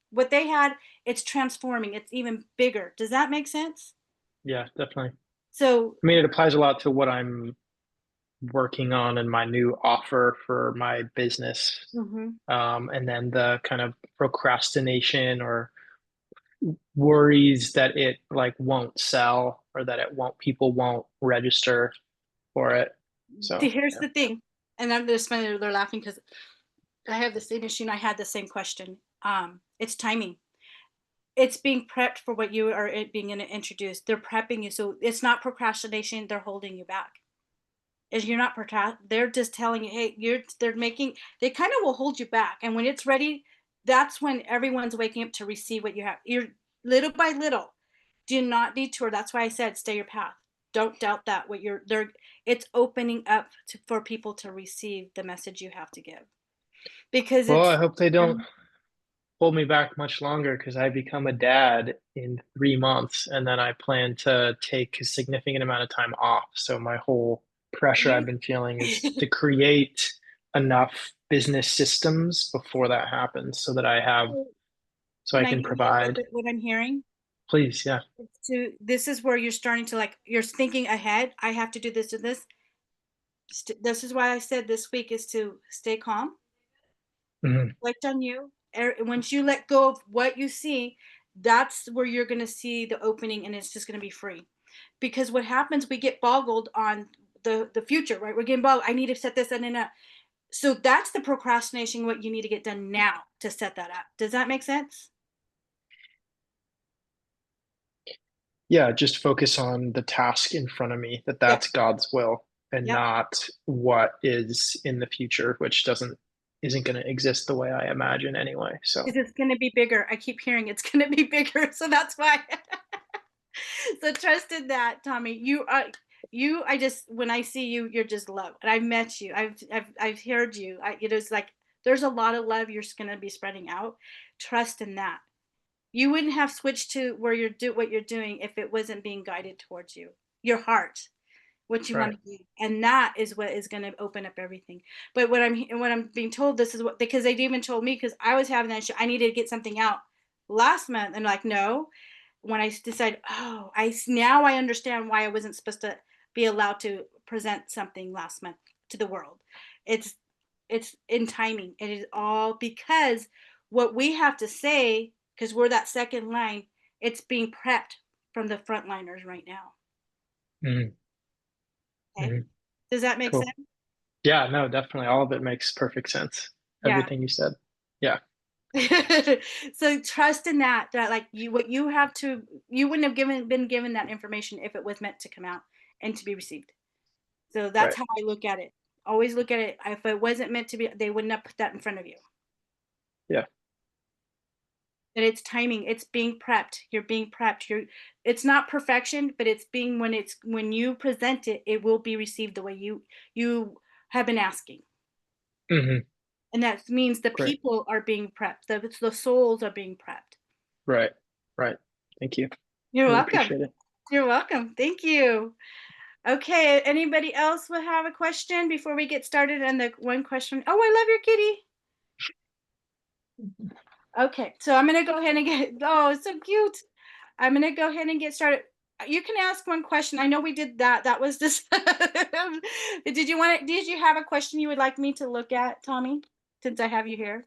what they had. It's transforming, it's even bigger. Does that make sense? Yeah, definitely. So I mean, it applies a lot to what I'm working on in my new offer for my business. mhm. And then the kind of procrastination or worries that it like won't sell or that it won't, people won't register for it. So Here's yeah. the thing, and I'm just they're laughing because I have the same issue and I had the same question. It's timing. It's being prepped for what you are being introduced. They're prepping you, so it's not procrastination. They're holding you back. Is you're not they're just telling you, hey, they're making, they kind of will hold you back, and when it's ready, that's when everyone's waking up to receive what you have. You're little by little. Do not detour. That's why I said stay your path. Don't doubt that what you're there. It's opening up for people to receive the message you have to give, because Well, it's I hope they don't hold me back much longer because I become a dad in 3 months and then I plan to take a significant amount of time off. So my whole pressure I've you. been feeling is to create enough business systems before that happens so that I have, so Can I I can give you a little provide. bit what I'm hearing? Please, yeah. This is where you're starting to, like, you're thinking ahead. I have to do this and this. This is why I said this week is to stay calm, Hmm. reflect on you. Once you let go of what you see, that's where you're going to see the opening, and it's just going to be free. Because what happens, we get boggled on the future, right? We're getting boggled. I need to set this and then that. So that's the procrastination. What you need to get done now to set that up. Does that make sense? Yeah, just focus on the task in front of me, that Yep. that's God's will and Yep. not what is in the future, which isn't going to exist the way I imagine anyway. So, Because it's going to be bigger. I keep hearing it's going to be bigger. So that's why. So trust in that, Tommy. I just, when I see you, you're just love. And I've met you. I've heard you. It's like, there's a lot of love you're going to be spreading out. Trust in that. You wouldn't have switched to where what you're doing if it wasn't being guided towards you. Your heart, what you want right. to do, and that is what is going to open up everything. But what I'm being told, this is what, because they even told me, because I was having that issue, I needed to get something out last month, and like, no. When I decided, oh, now I understand why I wasn't supposed to be allowed to present something last month to the world. It's it's in timing. It is all because what we have to say, because we're that second line, it's being prepped from the frontliners right now. Hmm. Okay, Hmm. does that make Cool. sense? Yeah, no, definitely. All of it makes perfect sense. Yeah. Everything you said. Yeah, So trust in that like what you have to, you wouldn't have been given that information if it was meant to come out and to be received. So that's right. how I look at it. Always look at it. If it wasn't meant to be, they wouldn't have put that in front of you. Yeah. But it's timing. It's being prepped. You're being prepped. It's not perfection, but it's being, when you present it, it will be received the way you have been asking. Hmm. And that means the Great. people are being prepped. The souls are being prepped. Right. Right. Thank you. You're Really welcome. appreciate it. You're welcome. Thank you. Okay. Anybody else will have a question before we get started? And the one question. Oh, I love your kitty. Okay, so I'm gonna go ahead and get. Oh, it's so cute. I'm gonna go ahead and get started. You can ask one question. I know we did that. That was just. Did you want it? Did you have a question you would like me to look at, Tommy? Since I have you here.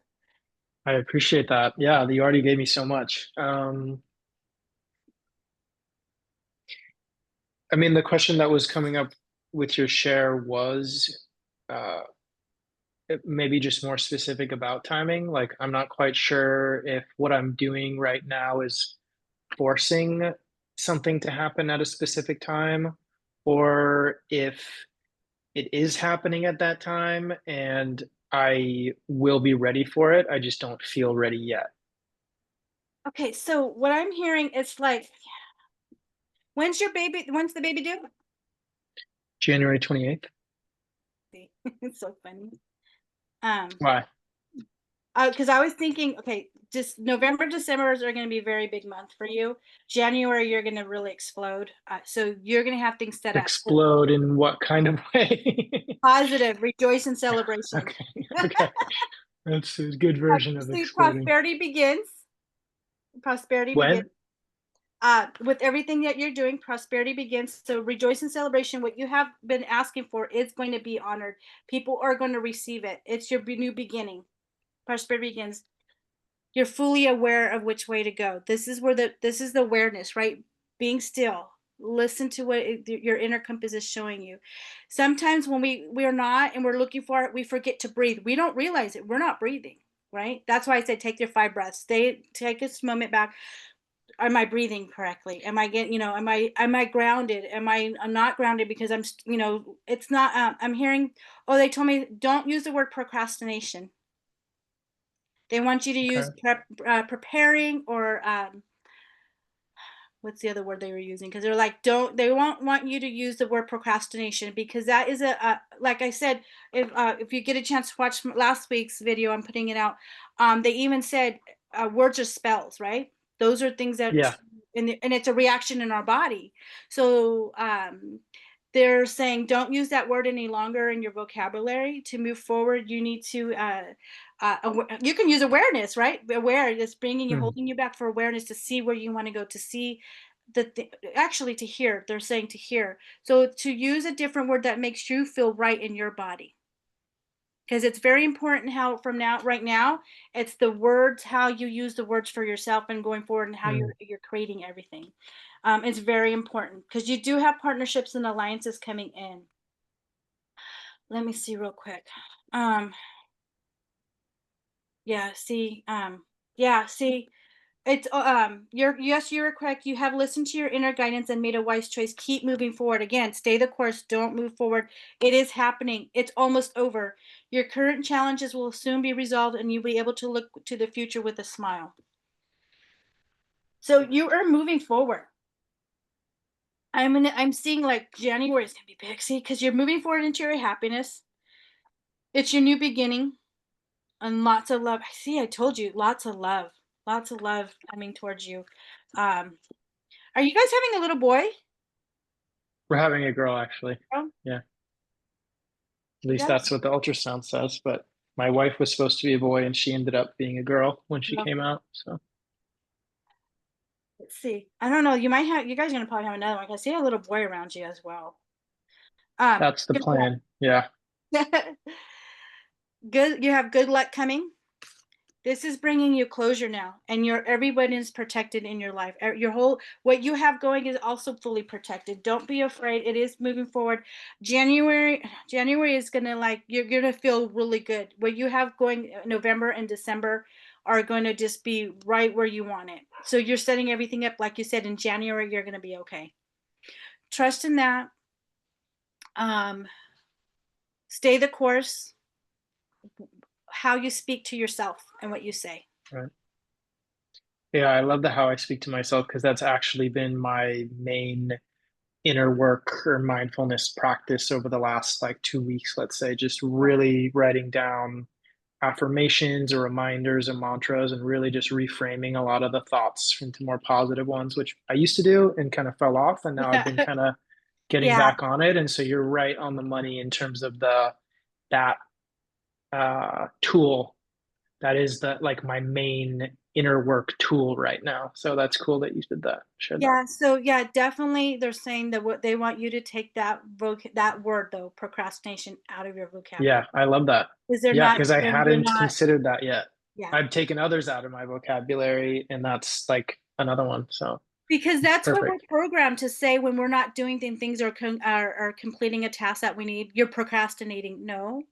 I appreciate that. Yeah, you already gave me so much. I mean, the question that was coming up with your share was, uh, maybe just more specific about timing. Like, I'm not quite sure if what I'm doing right now is forcing something to happen at a specific time, or if it is happening at that time and I will be ready for it. I just don't feel ready yet. Okay, so what I'm hearing is like, when's the baby due? January 28th. It's so funny. Um, Why? because I was thinking, okay, just November, December are going to be a very big month for you. January, you're going to really explode. So you're going to have things set up. So Explode in what kind of way? positive, rejoice and celebration. Okay. Okay. That's a good version of See, exploding. prosperity begins. Prosperity begins. When? With everything that you're doing, prosperity begins. So rejoice and celebration. What you have been asking for is going to be honored. People are going to receive it. It's your new beginning. Prosperity begins. You're fully aware of which way to go. This is the awareness, right? Being still. Listen to what your inner compass is showing you. Sometimes when we're not and we're looking for it, we forget to breathe. We don't realize it. We're not breathing, right? That's why I said take your 5 breaths. Take this moment back. Am I breathing correctly? Am I getting, am I grounded? I'm not grounded because it's not, I'm hearing, oh, they told me don't use the word procrastination. They want you to use Okay. preparing, or what's the other word they were using? Because they're like, they won't want you to use the word procrastination, because that is like I said, if you get a chance to watch last week's video, I'm putting it out. They even said words are spells, right? Those are things that, Yeah. and it's a reaction in our body. So they're saying don't use that word any longer in your vocabulary. To move forward, you need to you can use awareness, right? Aware is bringing you, Hmm. holding you back for awareness to see where you want to go, to see actually to hear. They're saying to hear. So to use a different word that makes you feel right in your body, because it's very important how from now, right now, it's the words, how you use the words for yourself and going forward, and how Hmm. you're creating everything. It's very important because you do have partnerships and alliances coming in. Let me see real quick. Um, yeah, see, it's you're correct. You have listened to your inner guidance and made a wise choice. Keep moving forward. Again, stay the course. Don't move forward. It is happening. It's almost over. Your current challenges will soon be resolved, and you'll be able to look to the future with a smile. So you are moving forward. I'm seeing like January is gonna be big. See, because you're moving forward into your happiness. It's your new beginning, and lots of love. I see. I told you, lots of love coming towards you. Um, are you guys having a little boy? We're having a girl, actually. Oh, Yeah. At you least got that's what the ultrasound says. But my wife was supposed to be a boy and she ended up being a girl when she it. came out. So Let's see. I don't know. You guys are gonna probably have another one. I see a little boy around you as well. that's the Good plan. Yeah. luck. Good. You have good luck coming. This is bringing you closure now, and everyone is protected in your life. Your whole what you have going is also fully protected. Don't be afraid. It is moving forward. January is gonna, like, you're gonna feel really good. What you have going November and December are going to just be right where you want it. So you're setting everything up, like you said, in January. You're gonna be okay. Trust in that. Um, Stay the course. How you speak to yourself and what you say. Right. Yeah, I love the how I speak to myself because that's actually been my main inner work or mindfulness practice over the last like 2 weeks, let's say, just really writing down affirmations or reminders or mantras and really just reframing a lot of the thoughts into more positive ones, which I used to do and kind of fell off. And now I've been kind of getting Yeah. back on it. And so you're right on the money in terms of that tool that is the like my main inner work tool right now. So that's cool that you did that, shared that. Yeah, so yeah, definitely they're saying that what they want you to take that word though, procrastination, out of your vocabulary. Yeah, I love that. Because they're Yeah, not because I you're hadn't not, considered that yet. yeah. I've taken others out of my vocabulary, and that's like another one. So Because it's that's what we're perfect. programmed to say when we're not doing things, or completing a task that we need. You're procrastinating. No,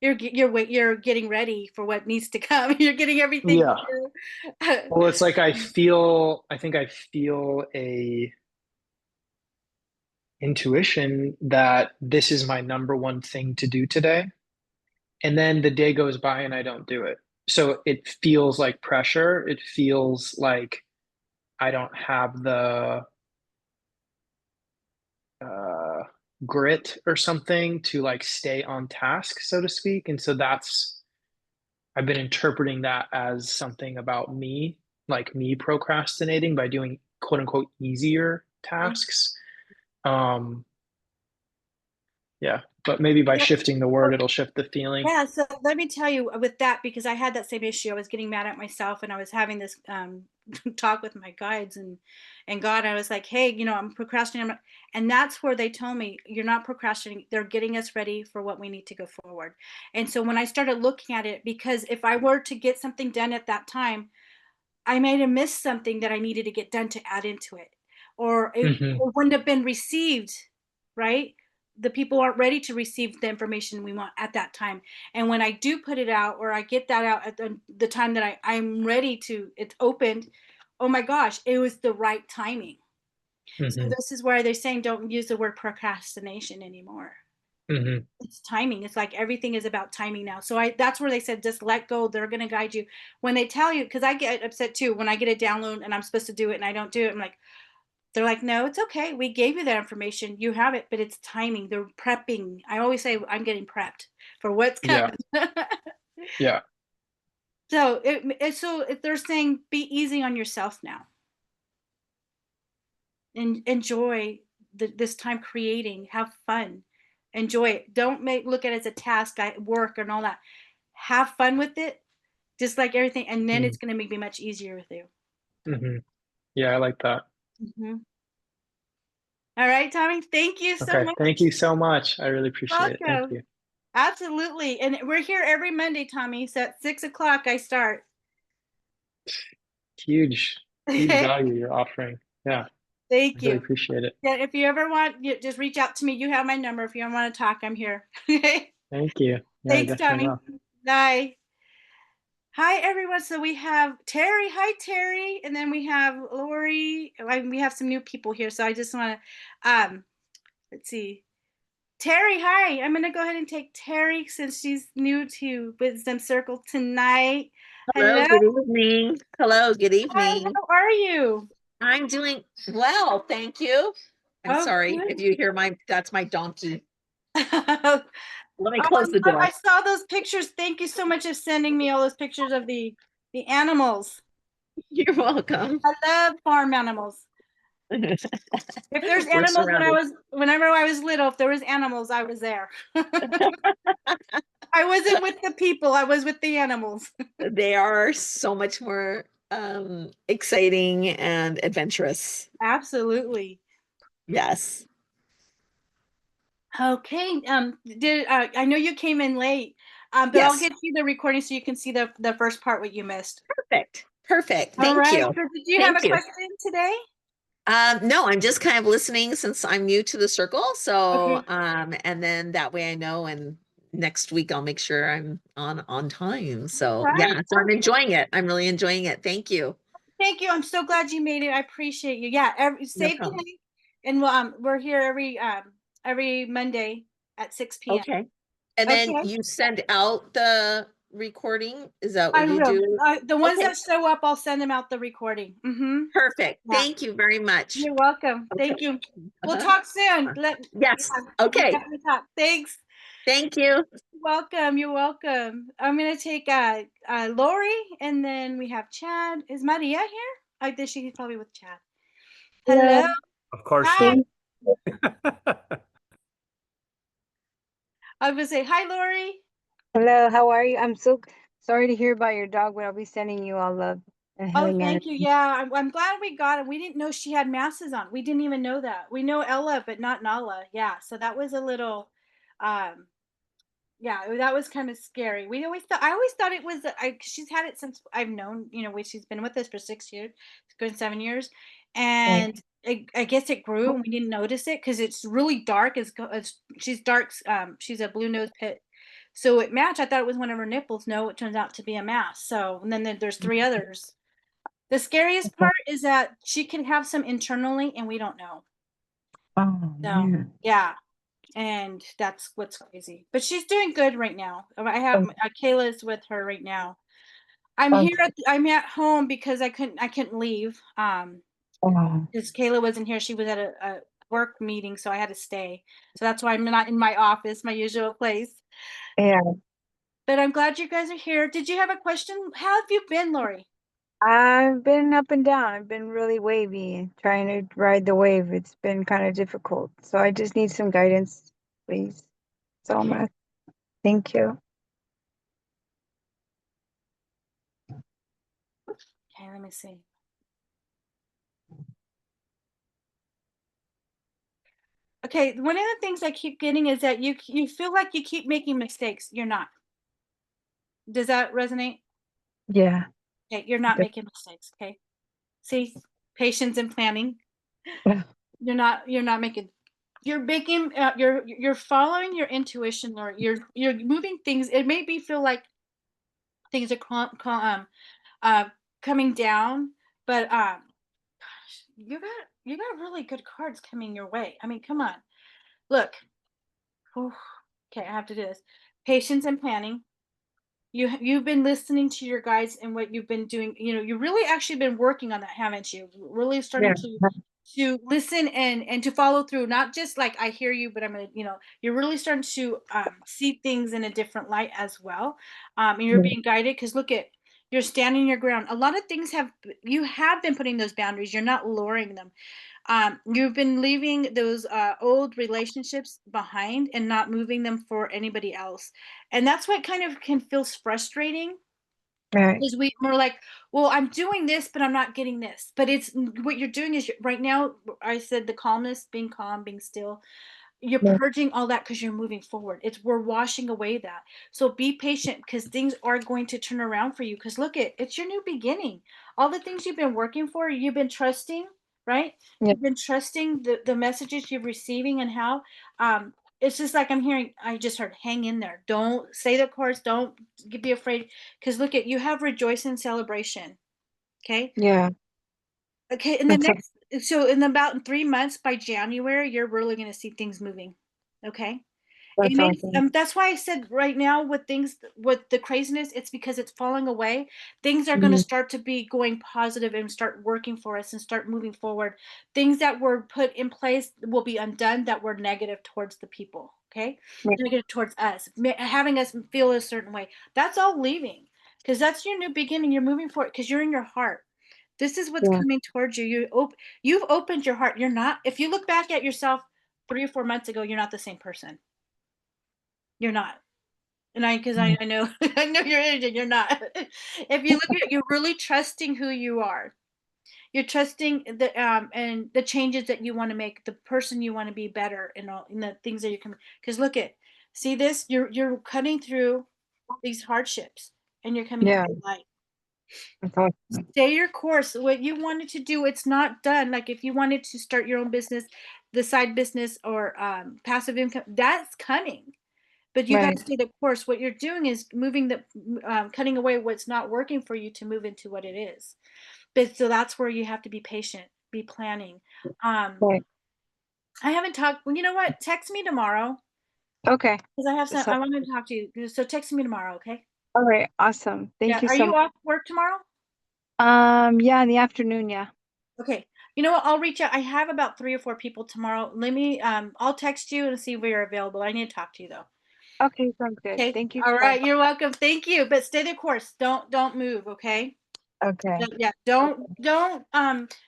you're getting ready for what needs to come. You're getting everything. Yeah. Well, it's like I think I feel a intuition that this is my number one thing to do today. And then the day goes by and I don't do it. So it feels like pressure. It feels like I don't have the uh, grit or something to like stay on task, so to speak. And so I've been interpreting that as something about me, like me procrastinating by doing quote unquote easier tasks. Um, yeah, but maybe by Yeah. shifting the word, it'll shift the feeling. Yeah, so let me tell you with that, because I had that same issue. I was getting mad at myself, and I was having this talk with my guides and God. I was like, hey, I'm procrastinating. And that's where they told me, you're not procrastinating. They're getting us ready for what we need to go forward. And so when I started looking at it, because if I were to get something done at that time, I might have missed something that I needed to get done to add into it, or it Hmm. wouldn't have been received, right? The people aren't ready to receive the information we want at that time. And when I do put it out, or I get that out at the time that I'm ready to, it's opened, oh my gosh, it was the right timing. So Hmm. this is where they're saying don't use the word procrastination anymore. Hmm. It's timing. It's like everything is about timing now. So that's where they said just let go. They're going to guide you when they tell you, because I get upset too when I get a download and I'm supposed to do it and I don't do it. I'm like, they're like, no, it's okay. We gave you that information. You have it, but it's timing. They're prepping. I always say I'm getting prepped for what's Yeah, coming. yeah. So if they're saying be easy on yourself now and enjoy this time creating, have fun, enjoy it. Don't look at it as a task, work and all that. Have fun with it, just like everything, and then it's going to be much easier with you. Mm-hmm. Yeah, I like that. Mm-hmm. All right, Tommy, thank you so Okay, much. thank you so much. I really appreciate it. Thank Welcome. you. Absolutely. And we're here every Monday, Tommy. So at 6 o'clock I start. Huge, huge Thank value you're offering. Yeah, I really you. appreciate it. Yeah, if you ever want, just reach out to me. You have my number. If you want to talk, I'm here. Thank you. Yeah, I Thanks, definitely Tommy. will. Bye. Hi, everyone. So we have Terry. Hi, Terry. And then we have Lori. We have some new people here. So I just want to, let's see. Terry, hi. I'm going to go ahead and take Terry since she's new to Wisdom Circle tonight. Hello, Hello. good evening. Hello, good Hi, evening. how are you? I'm doing well, thank you. I'm Oh, sorry if good. you hear that's my donkey. Oh, Let me close the I door. saw those pictures. Thank you so much for sending me all those pictures of the animals. You're welcome. I love farm animals. If there's We're animals surrounded. whenever I was little, if there was animals, I was there. I wasn't with the people, I was with the animals. They are so much more exciting and adventurous. Absolutely. Yes. Okay. I know you came in late, but I'll Yes. get you the recording so you can see the first part what you missed. Perfect. Perfect. All Thank right. you. So did you have Thank a you. question today? No, I'm just kind of listening since I'm new to the circle. So, Okay. and then that way I know, and next week I'll make sure I'm on time. So Right. yeah, so I'm enjoying it. I'm really enjoying it. Thank you. Thank you. I'm so glad you made it. I appreciate you. Yeah, No save the problem. link, and we're here every Monday at 6 p.m. Okay. And then Okay, you send out the recording. Is that I what you will. do? The ones Okay. that show up, I'll send them out the recording. Mm-hmm. Perfect. Yeah, Thank you very much. you're welcome. Okay. Thank you. We'll Uh-huh. talk soon. Yes. We'll Okay. definitely talk. Thanks. Thank you. Welcome. You're welcome. I'm gonna take Lori, and then we have Chad. Is Maria here? I think she's probably with Chad. Hello. Hello. Of course she Hi. is. I was gonna say hi, Lori. Hello, how are you? I'm so sorry to hear about your dog, but I'll be sending you all love and Oh, healing thank you. energy. Yeah, I'm glad we got it. We didn't know she had masses on. We didn't even know that. We know Ella, but not Nala. Yeah, so that was a little, um, yeah, that was kind of scary. I always thought it was, 'cause she's had it since I've known, she's been with us for 6 years, it's going 7 years, Right. and I guess it grew and we didn't notice it because it's really dark. She's dark. She's a blue nose pit. So it matched. I thought it was one of her nipples. No, it turns out to be a mass. So, and then there's 3 others. The scariest part is that she can have some internally and we don't know. Oh, So, man. yeah. And that's what's crazy. But she's doing good right now. I have Okay. Kayla's with her right now. I'm here I'm at home because I couldn't leave. Oh, Because Kayla wasn't here. She was at a work meeting, so I had to stay. So that's why I'm not in my office, my usual place. yeah. But I'm glad you guys are here. Did you have a question? How have you been, Lori? I've been up and down. I've been really wavy, trying to ride the wave. It's been kind of difficult. So I just need some guidance, please. So Okay. much. Thank you. Okay, let me see. Okay, one of the things I keep getting is that you feel like you keep making mistakes. You're not. Does that resonate? Yeah. Okay, you're not making mistakes. Okay. See, patience and planning. You're not making. You're making. You're following your intuition, or you're moving things. It may be feel like things are uh, coming down, but gosh, you got really good cards coming your way. I mean, come on, look. Whew. Okay, I have to do this. Patience and planning. You've been listening to your guides and what you've been doing. You know, you really actually been working on that, haven't you? Really starting Yeah. to listen and to follow through. Not just like I hear you, but I'm gonna, you're really starting to see things in a different light as well. And you're Yeah. being guided because look at you're standing your ground. A lot of things you have been putting those boundaries. You're not lowering them. You've been leaving those old relationships behind and not moving them for anybody else, and that's what kind of can feel frustrating Right. because we're like, well, I'm doing this but I'm not getting this, but it's what you're doing is right now. I said the calmness, being calm, being still, you're Yeah. purging all that because you're moving forward. We're washing away that. So be patient because things are going to turn around for you. Because look, it's your new beginning. All the things you've been working for, you've been trusting, right? Yeah. You've been trusting the messages you're receiving and how. It's just like I'm hearing. I just heard, hang in there. Don't say the chorus. Don't be afraid. Because look at you have rejoice and celebration. Okay. Yeah. Okay, in the That's next, so in about 3 months by January, you're really going to see things moving. Okay. It that's makes awesome. that's why I said right now with things with the craziness, it's because it's falling away. Things are going to Mhm. start to be going positive and start working for us and start moving forward. Things that were put in place will be undone that were negative towards the people. Okay, Yeah. negative towards us, having us feel a certain way. That's all leaving because that's your new beginning. You're moving forward because you're in your heart. This is what's Yeah. coming towards you. You've opened your heart. You're not. If you look back at yourself 3 or 4 months ago, you're not the same person. You're not. And because Yeah. I know I know your energy, you're not. If you look at it, you're really trusting who you are. You're trusting the and the changes that you want to make, the person you want to be better and all and the things that you can because look at see this, you're cutting through these hardships and you're coming Yeah. through light. That's awesome. Stay your course. What you wanted to do, it's not done. Like if you wanted to start your own business, the side business or passive income, that's coming. But you got to Right. stay the course. What you're doing is moving cutting away what's not working for you to move into what it is. But so that's where you have to be patient, be planning. Um, Right. I haven't talked. Well, you know what? Text me tomorrow Okay. because I have some. So, I want to talk to you. So text me tomorrow, okay? all right. Awesome. Yeah. Thank you Are so you much. off work tomorrow? Yeah, in the afternoon. Yeah. Okay. You know what? I'll reach out. I have about 3 or 4 people tomorrow. Let me. I'll text you and see where you're available. I need to talk to you though. Okay. Sounds good. Okay. Thank you All so right. much. You're welcome. Thank you. But stay the course. Don't move. Okay. Okay. Yeah. Don't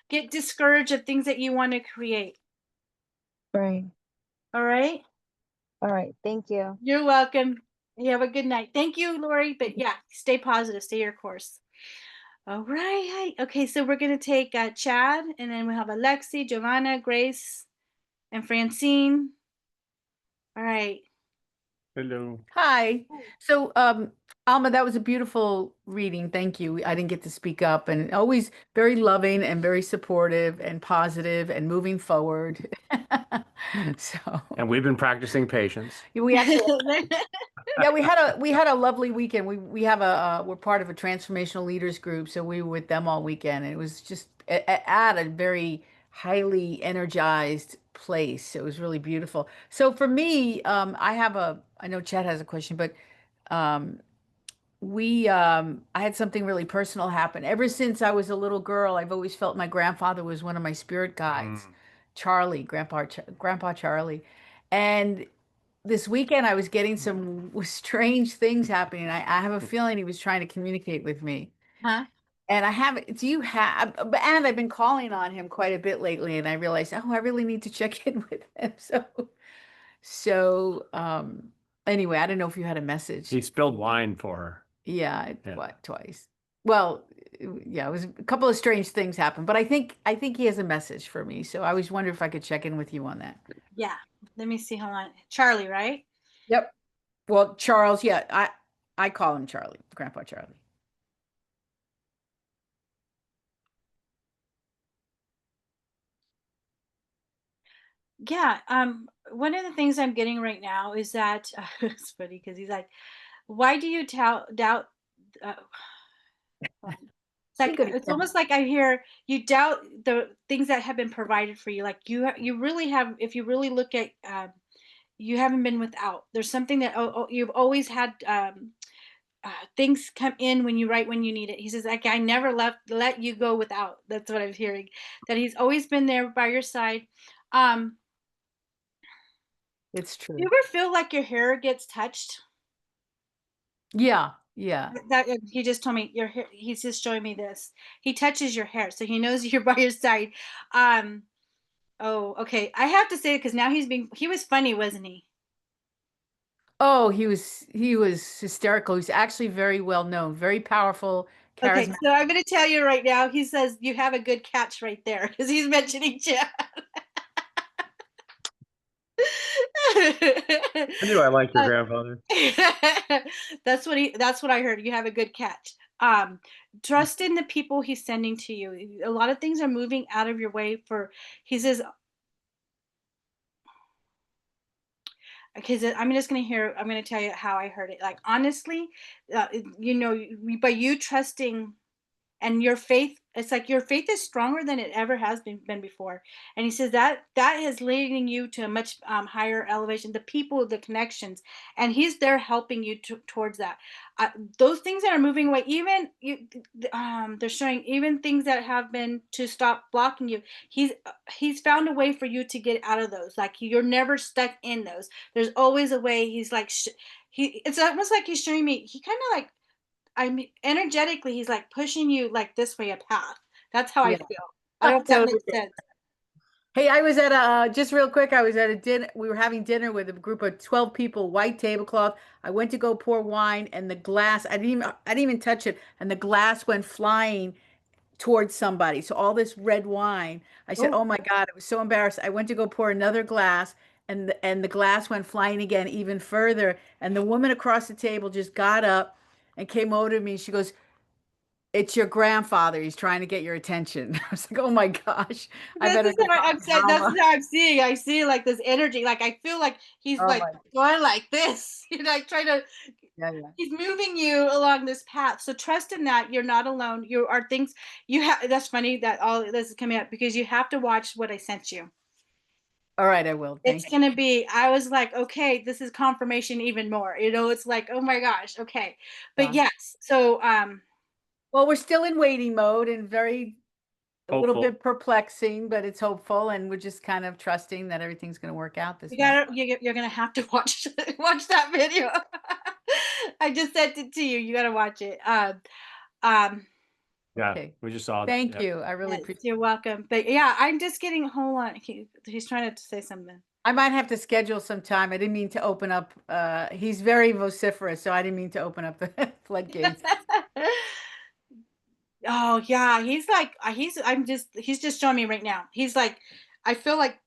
get discouraged of things that you want to create. Right. All right. All right. Thank you. You're welcome. You have a good night. Thank you, Lori. But yeah, stay positive. Stay your course. All right. Okay. So we're gonna take Chad, and then we'll have Alexi, Giovanna, Grace, and Francine. All right. Hello. Hi. So, Alma, that was a beautiful reading. Thank you. I didn't get to speak up, and always very loving and very supportive and positive and moving forward. So, And we've been practicing patience. we actually Yeah, we had a lovely weekend. We have we're part of a transformational leaders group, so we were with them all weekend, and it was just at a very highly energized place. It was really beautiful. So for me, I know Chad has a question, but um, I had something really personal happen. Ever since I was a little girl, I've always felt my grandfather was one of my spirit guides, Charlie, Grandpa Charlie, and this weekend I was getting some strange things happening. I have a feeling he was trying to communicate with me. Huh? And I have, do you have, and I've been calling on him quite a bit lately, and I realized, oh, I really need to check in with him. So anyway, I don't know if you had a message. He spilled wine for her. Yeah, Yeah. what, twice. Well, yeah, it was a couple of strange things happened, but I think he has a message for me. So I was wondering if I could check in with you on that. Yeah. Let me see. Hold on. Charlie, right? Yep. Well, Charles, yeah, I call him Charlie, Grandpa Charlie. Yeah. One of the things I'm getting right now is that it's funny because he's like, why do you doubt? Uh, it's like it's almost like I hear you doubt the things that have been provided for you. Like you really have. If you really look at, you haven't been without. There's something that you've always had. Things come in when you need it. He says, like, I never let you go without. That's what I'm hearing. That he's always been there by your side. It's true. You ever feel like your hair gets touched? Yeah, yeah. That he just told me your hair. He's just showing me this. He touches your hair, so he knows you're by your side. Oh, okay. I have to say it because now he was funny, wasn't he? Oh, he was hysterical. He's actually very well known, very powerful, Okay, charismatic. so I'm going to tell you right now. He says you have a good catch right there because he's mentioning Chad. I knew I liked your grandfather. That's what I heard. You have a good catch. Trust in the people he's sending to you. A lot of things are moving out of your way he says, because I'm just going to tell you how I heard it. Like, honestly, by you trusting and your faith, it's like your faith is stronger than it ever has been before. And he says that is leading you to a much higher elevation, the people, the connections, and he's there helping you towards that. Those things that are moving away, even they're showing even things that have been to stop blocking you. He's found a way for you to get out of those. Like, you're never stuck in those. There's always a way. He's like it's almost like he's showing me. He kind of like, I mean, energetically, he's like pushing you like this way a path. That's how I feel. I don't know if that makes sense. Hey, I was at just real quick, I was at a dinner. We were having dinner with a group of 12 people, white tablecloth. I went to go pour wine and the glass, I didn't even touch it, and the glass went flying towards somebody. So all this red wine. I said, "Oh my God," I was so embarrassed. I went to go pour another glass and the glass went flying again even further. And the woman across the table just got up and came over to me. She goes, "It's your grandfather. He's trying to get your attention." I was like, "Oh my gosh, I better go I'm saying. That's how I'm seeing. I see like this energy. Like, I feel like he's like going like this. You're like trying to. Yeah. He's moving you along this path. So trust in that. You're not alone. You are things you have. That's funny that all this is coming up because you have to watch what I sent you. All right, I will. It's going to be, I was like, okay, this is confirmation even more. It's like, oh my gosh, okay. But yes, so well, we're still in waiting mode and a little bit perplexing, but it's hopeful, and we're just kind of trusting that everything's going to work out this month. You're going to have to watch that video. I just sent it to you. You got to watch it. Yeah, okay. We just saw it. Thank you. I really appreciate it. You're welcome. But yeah, I'm just getting, hold on. He's trying to say something. I might have to schedule some time. I didn't mean to open up. He's very vociferous, so I didn't mean to open up the floodgates. Oh yeah, he's just showing me right now. He's like, I feel like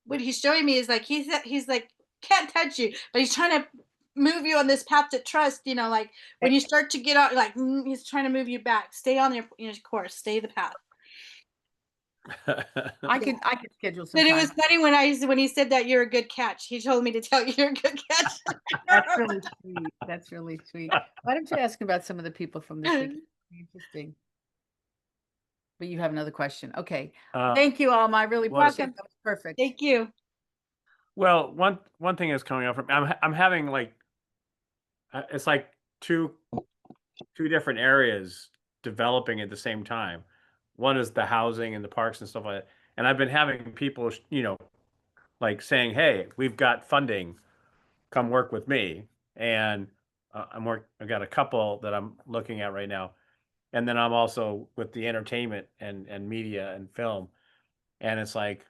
what he's showing me is like he's like, can't touch you, but he's trying to move you on this path to trust. Like when you start to get out, like he's trying to move you back. Stay on your course. Stay the path. I could schedule some But it time. was funny when he said that you're a good catch. He told me to tell you you're a good catch. That's really sweet. That's really sweet. Why don't you ask about some of the people from this week? Interesting. But you have another question. Okay. Thank you, Alma. I really appreciate it. That was perfect. Thank you. Well, one thing is coming up from I'm having like it's like two different areas developing at the same time. One is the housing and the parks and stuff like that. And I've been having people, like saying, "Hey, we've got funding. Come work with me." And I've got a couple that I'm looking at right now. And then I'm also with the entertainment and media and film. And it's like,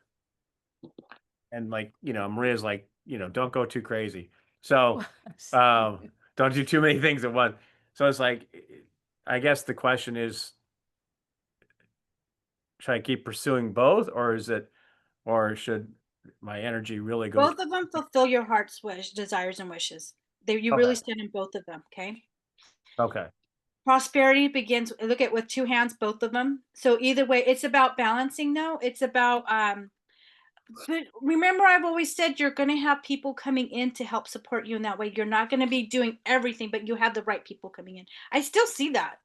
Maria's like, don't go too crazy. So don't do too many things at once. So it's like, I guess the question is, should I keep pursuing both, or should my energy really go? Both of them fulfill your heart's desires and wishes. You really stand in both of them, okay? Okay. Prosperity begins, look at with two hands, both of them. So either way, it's about balancing though. It's about, but remember, I've always said you're going to have people coming in to help support you in that way. You're not going to be doing everything, but you have the right people coming in. I still see that.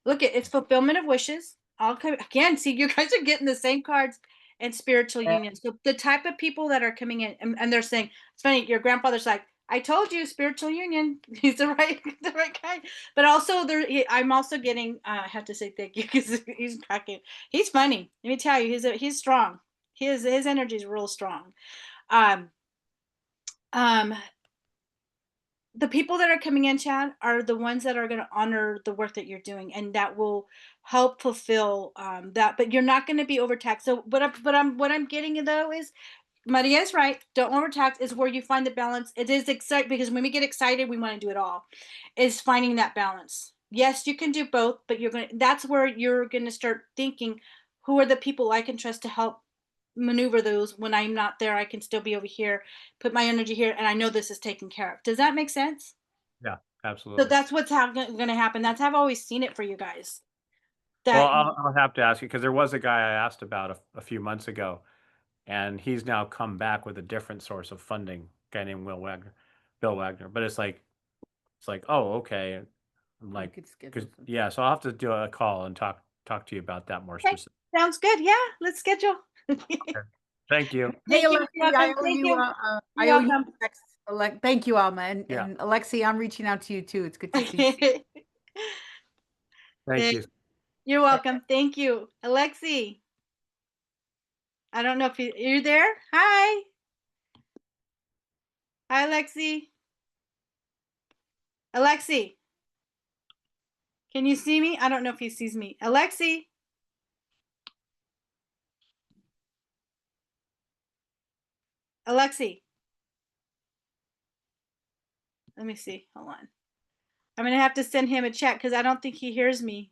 Look at it's fulfillment of wishes. I'll come again. See, you guys are getting the same cards and spiritual union. So the type of people that are coming in and they're saying, it's funny, your grandfather's like, I told you, spiritual union. He's the right guy. But also, I'm also getting. I have to say thank you because he's cracking. He's funny. Let me tell you, he's strong. His energy is real strong. The people that are coming in, Chad, are the ones that are going to honor the work that you're doing, and that will help fulfill that. But you're not going to be overtaxed. So, what I'm getting though is Maria is right. Don't overtax is where you find the balance. It is exciting because when we get excited, we want to do it all. Is finding that balance. Yes, you can do both, but that's where you're going to start thinking, who are the people I can trust to help maneuver those when I'm not there? I can still be over here, put my energy here, and I know this is taken care of. Does that make sense? Yeah, So absolutely. that's what's going to happen. That's how I've always seen it for you guys. Well, I'll have to ask you because there was a guy I asked about a few months ago, and he's now come back with a different source of funding. A guy named Bill Wagner. But it's like, oh, okay. I'm like, yeah. So I'll have to do a call and talk to you about that more specific. Sounds good. Yeah, let's schedule. Thank you. Hey, Thank Alexi, I owe Thank you. you. I owe you. Thank you, Alma, and Alexi. I'm reaching out to you too. It's good to see you. Thank you. You're welcome. Thank you, Alexi. I don't know if you're there. Hi. Hi, Alexi. Alexi. Can you see me? I don't know if he sees me. Alexi. Alexi. Let me see. Hold on. I'm going to have to send him a chat because I don't think he hears me.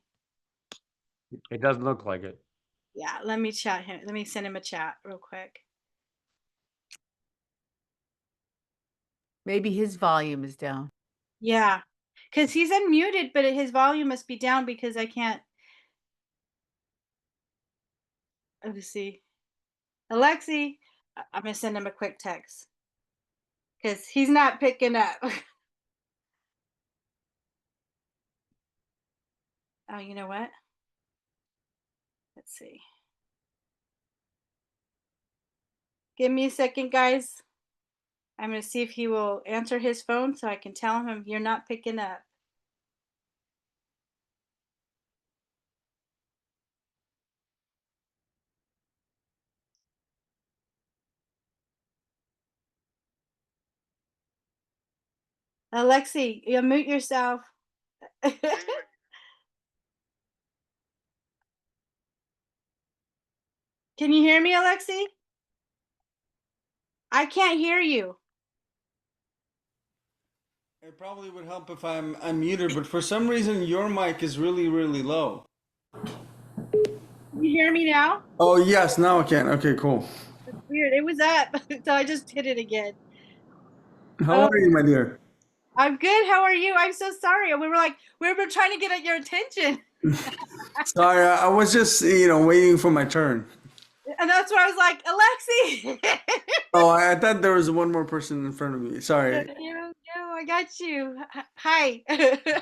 It doesn't look like it. Yeah, let me chat him. Let me send him a chat real quick. Maybe his volume is down. Yeah, because he's unmuted, but his volume must be down because I can't. Let me see. Alexi, I'm going to send him a quick text because he's not picking up. Oh, you know what? Let's see. Give me a second, guys. I'm going to see if he will answer his phone so I can tell him you're not picking up. Alexi, you mute yourself. Can you hear me, Alexi? I can't hear you. It probably would help if I'm unmuted, but for some reason your mic is really, really low. Can you hear me now? Oh, yes, now I can. Okay, cool. It's weird. It was up, so I just hit it again. How are you, my dear? I'm good. How are you? I'm so sorry. We were trying to get at your attention. Sorry, I was just, waiting for my turn. And that's why I was like, Alexi. Oh, I thought there was one more person in front of me. Sorry. No, I got you. Hi.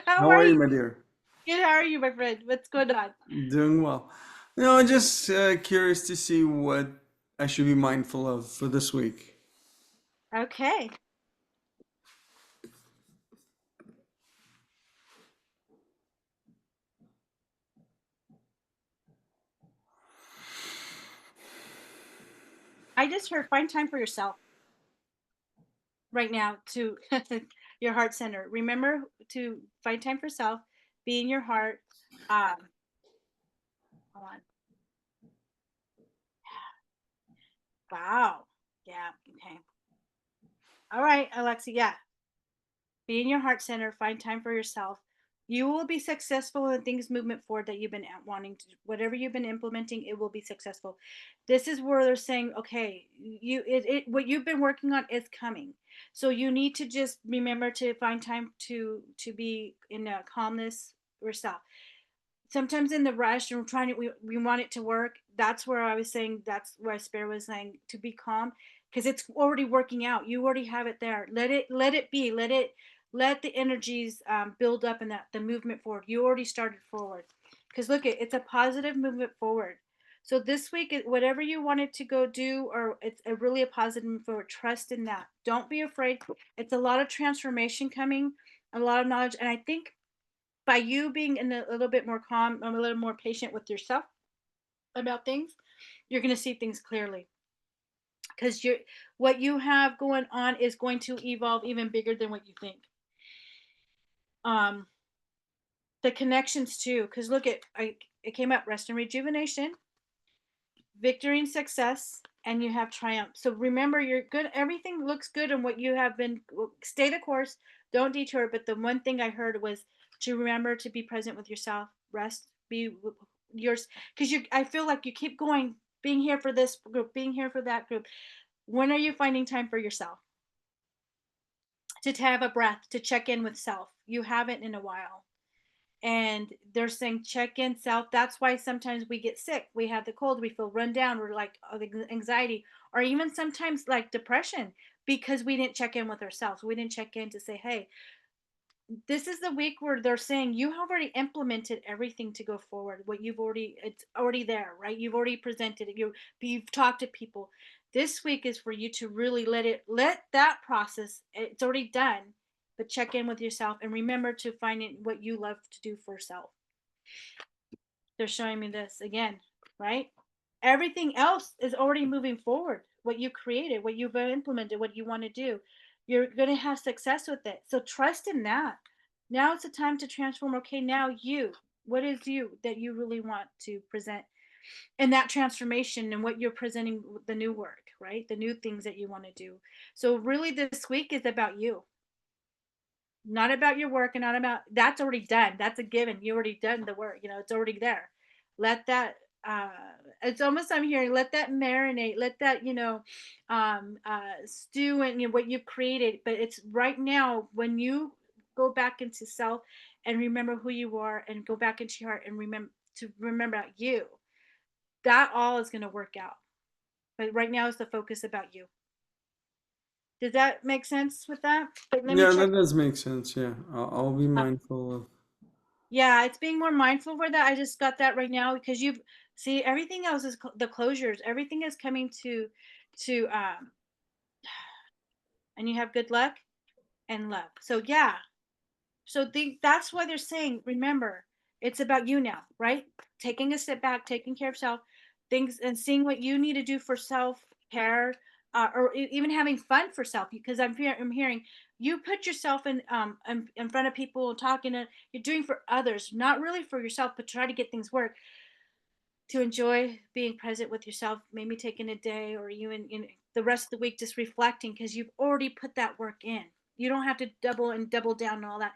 How are you, my dear? Good. How are you, my friend? What's going on? Doing well. No, just curious to see what I should be mindful of for this week. Okay. I just heard find time for yourself right now to your heart center. Remember to find time for self, be in your heart. Hold on. Wow. Yeah. Okay. All right, Alexi. Yeah. Be in your heart center. Find time for yourself. You will be successful in things movement forward that you've been wanting to. Whatever you've been implementing, it will be successful. This is where they're saying, okay, what you've been working on is coming. So you need to just remember to find time to be in a calmness yourself. Sometimes in the rush and we're trying to we want it to work. That's where I was saying, that's where Spirit was saying to be calm, because it's already working out. You already have it there. Let it be. Let the energies build up in that the movement forward. You already started forward, because look, it's a positive movement forward. So this week, whatever you wanted to go do, or it's really a positive move forward. Trust in that. Don't be afraid. It's a lot of transformation coming, a lot of knowledge, and I think by you being in a little bit more calm, a little more patient with yourself about things, you're going to see things clearly, because what you have going on is going to evolve even bigger than what you think. The connections too, because look at it came up: rest and rejuvenation, victory and success, and you have triumph. So remember, you're good. Everything looks good in what you have been. Stay the course. Don't detour. But the one thing I heard was to remember to be present with yourself. Rest. Be yours. Because I feel like you keep going, being here for this group, being here for that group. When are you finding time for yourself? To have a breath, to check in with self. You haven't in a while. And they're saying check in self. That's why sometimes we get sick, we have the cold, we feel run down, we're like anxiety, or even sometimes like depression, because we didn't check in with ourselves. We didn't check in to say, hey, this is the week where they're saying you have already implemented everything to go forward. What it's already there, right? You've already presented it. You've talked to people. This week is for you to really let that process. It's already done, but check in with yourself and remember to find it what you love to do for self. They're showing me this again, right? Everything else is already moving forward. What you created, what you've implemented, what you want to do, you're going to have success with it. So trust in that. Now it's the time to transform. Okay, now what is you that you really want to present in that transformation, and what you're presenting, the new work, right? The new things that you want to do. So really this week is about you, not about your work, and not about that's already done. That's a given. You already done the work. It's already there. Let that. It's almost, I'm hearing, let that marinate. Let that stew in what you've created. But it's right now when you go back into self and remember who you are, and go back into your heart and remember you. That all is going to work out. But right now is the focus about you. Does that make sense with that? But let me Yeah, check. that does make sense. Yeah, I'll be mindful of. Yeah, it's being more mindful for that. I just got that right now, because you see everything else is the closures. Everything is coming to and you have good luck and love. So yeah, so that's why they're saying, remember, it's about you now, right? Taking a step back, taking care of self, things, and seeing what you need to do for self care, or even having fun for self. Because I'm hearing you put yourself in front of people, talking to, you're doing for others, not really for yourself, but try to get things work. To enjoy being present with yourself, maybe taking a day, or even the rest of the week just reflecting, because you've already put that work in. You don't have to double down and all that.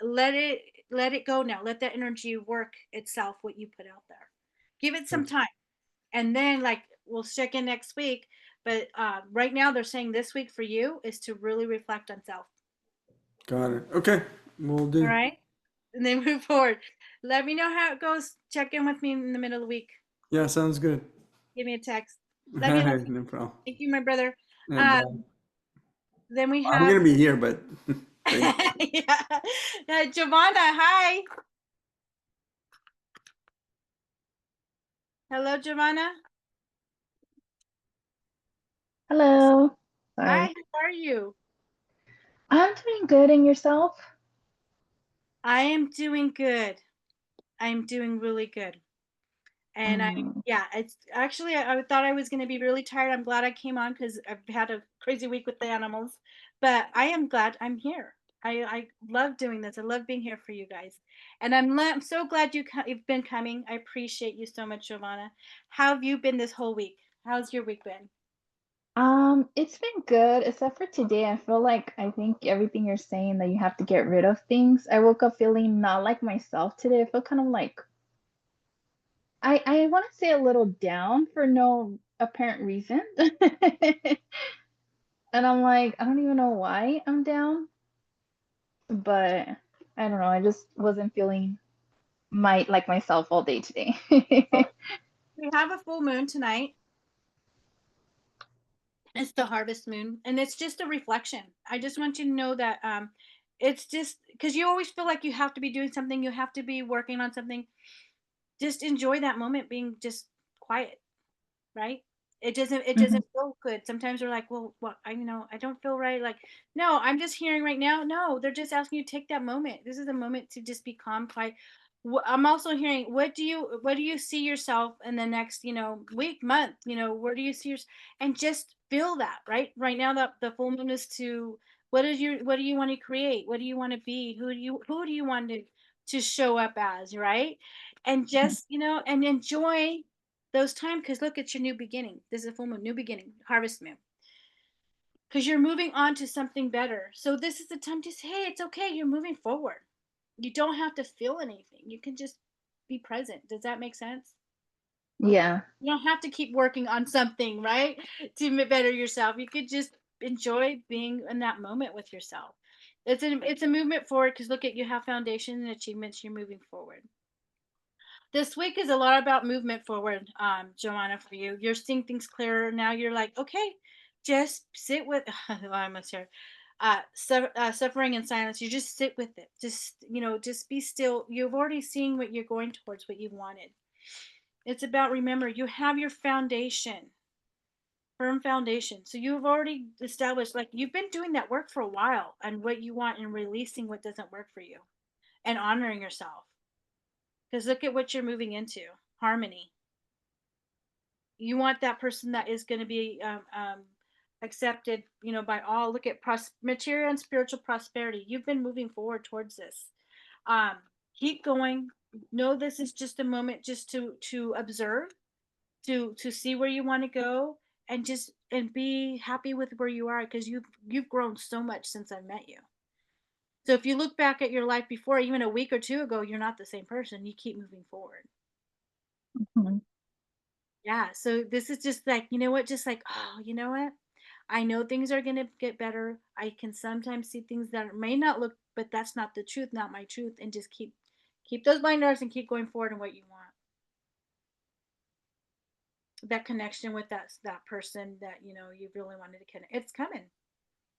Let it go now. Let that energy work itself, what you put out there. Give it some time, and then like we'll check in next week. But right now they're saying this week for you is to really reflect on self. Got it. Okay, we'll do. All right, and then move forward. Let me know how it goes. Check in with me in the middle of the week. Yeah, sounds good. Give me a text. Love you. No problem. Thank you, my brother. No problem. Then we I'm have. gonna be here, but yeah. Giovanna, hi. Hello, Giovanna. Hello. Hi, Sorry. how are you? I'm doing good, and yourself? I am doing good. I'm doing really good. And it's actually, I thought I was going to be really tired. I'm glad I came on because I've had a crazy week with the animals, but I am glad I'm here. I love doing this. I love being here for you guys. And I'm so glad you've been coming. I appreciate you so much, Giovanna. How have you been this whole week? How's your week been? It's been good, except for today. I think everything you're saying that you have to get rid of things. I woke up feeling not like myself today. I feel kind of like I want to say a little down for no apparent reason. And I'm like, I don't even know why I'm down, but I don't know. I just wasn't feeling like myself all day today. We have a full moon tonight. It's the harvest moon, and it's just a reflection. I just want you to know that it's just because you always feel like you have to be doing something, you have to be working on something. Just enjoy that moment being just quiet, right? It doesn't feel good. Sometimes we're like, well, what I don't feel right. Like, no, I'm just hearing right now. No, they're just asking you to take that moment. This is a moment to just be calm, quiet. I'm also hearing, what do you see yourself in the next, week, month, where do you see yourself? And just feel that, right now, that the full moon is to, what do you want to create? What do you want to be? Who do you want to show up as, right? And just, and enjoy those times, because look, it's your new beginning. This is a full moon, new beginning, harvest moon, because you're moving on to something better. So this is the time to say, hey, it's okay, you're moving forward. You don't have to feel anything, you can just be present. Does that make sense? Yeah. You don't have to keep working on something, right, to better yourself. You could just enjoy being in that moment with yourself. It's a movement forward, because look, at you have foundation and achievements, you're moving forward. This week is a lot about movement forward, Joanna, for you. You're seeing things clearer now. You're like, okay, just sit with. I almost heard suffering in silence. You just sit with it. Just be still. You've already seen what you're going towards, what you wanted. It's about, remember, you have your foundation, firm foundation. So you've already established, like, you've been doing that work for a while, and what you want, and releasing what doesn't work for you, and honoring yourself. Because look at what you're moving into, harmony. You want that person that is going to be accepted, by all. Look at material and spiritual prosperity. You've been moving forward towards this. Keep going. Know this is just a moment, just to observe, to see where you want to go, and be happy with where you are, because you've grown so much since I met you. So if you look back at your life before, even a week or two ago, you're not the same person. You keep moving forward. Mhm. Yeah. So this is just like, you know what? Just like, oh, you know what? I know things are going to get better. I can sometimes see things that may not look, but that's not the truth, not my truth. And just keep those blinders and keep going forward in what you want. That connection with that person that, you really wanted to connect. It's coming.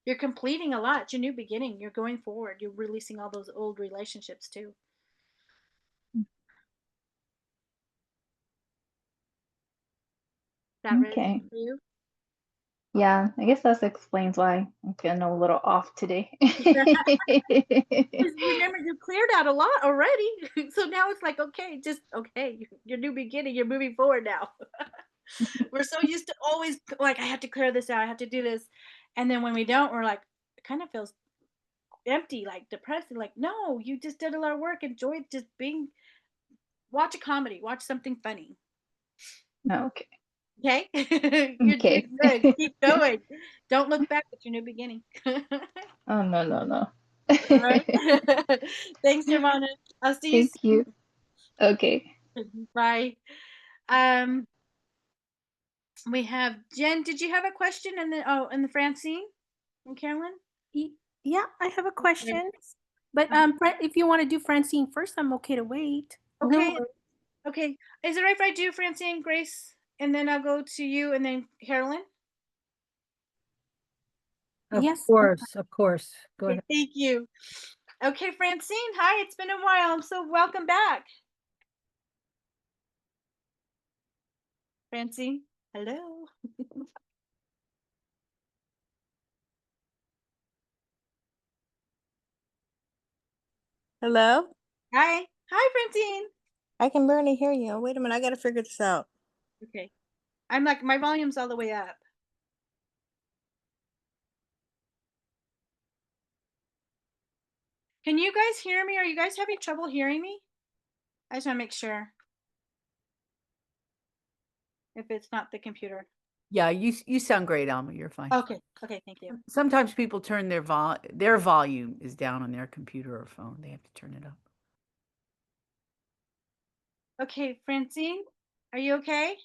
You're completing a lot. It's your new beginning. You're going forward. You're releasing all those old relationships too. That Okay. resonates for you? Yeah, I guess that explains why I'm feeling a little off today. Remember, you cleared out a lot already. So now it's like, okay, your new beginning, you're moving forward now. We're so used to always, like, I have to clear this out, I have to do this. And then when we don't, we're like, it kind of feels empty, like depressed. Like, no, you just did a lot of work. Enjoy just watch a comedy, watch something funny. Okay. Okay. You're Okay. doing good. Keep going. Don't look back at your new beginning. Oh, no. All right. Thanks, Giovanna. I'll see you Thank you. Okay. soon. Bye. Um, we have Jen. Did you have a question? And the Francine and Carolyn? Yeah, I have a question. But if you want to do Francine first, I'm okay to wait. No Okay. worries. Okay. Is it right if I do Francine, Grace, and then I'll go to you, and then Carolyn. Of Yes. course, of course. Go Okay, ahead. thank you. Okay, Francine, hi, it's been a while. I'm so welcome back. Francine, hello. Hello? Hi. Hi, Francine. I can barely hear you. Wait a minute, I gotta figure this out. Okay. I'm like, my volume's all the way up. Can you guys hear me? Are you guys having trouble hearing me? I just want to make sure if it's not the computer. Yeah, you sound great, Alma. You're fine. Okay. Okay. Thank you. Sometimes people turn their volume is down on their computer or phone. They have to turn it up. Okay, Francine, are you okay?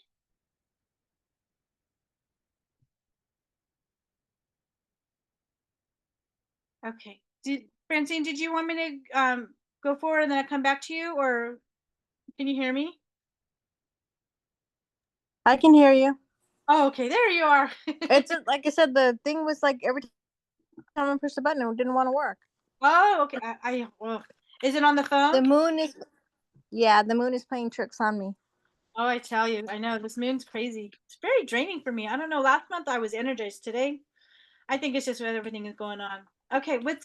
Okay. Francine, did you want me to go forward and then I come back to you, or can you hear me? I can hear you. Oh, okay. There you are. It's like I said, the thing was like every time I pushed the button, it didn't want to work. Oh, okay. Well, is it on the phone? The moon is playing tricks on me. Oh, I tell you, I know this moon's crazy. It's very draining for me. I don't know. Last month I was energized. Today, I think it's just what everything is going on. Okay, what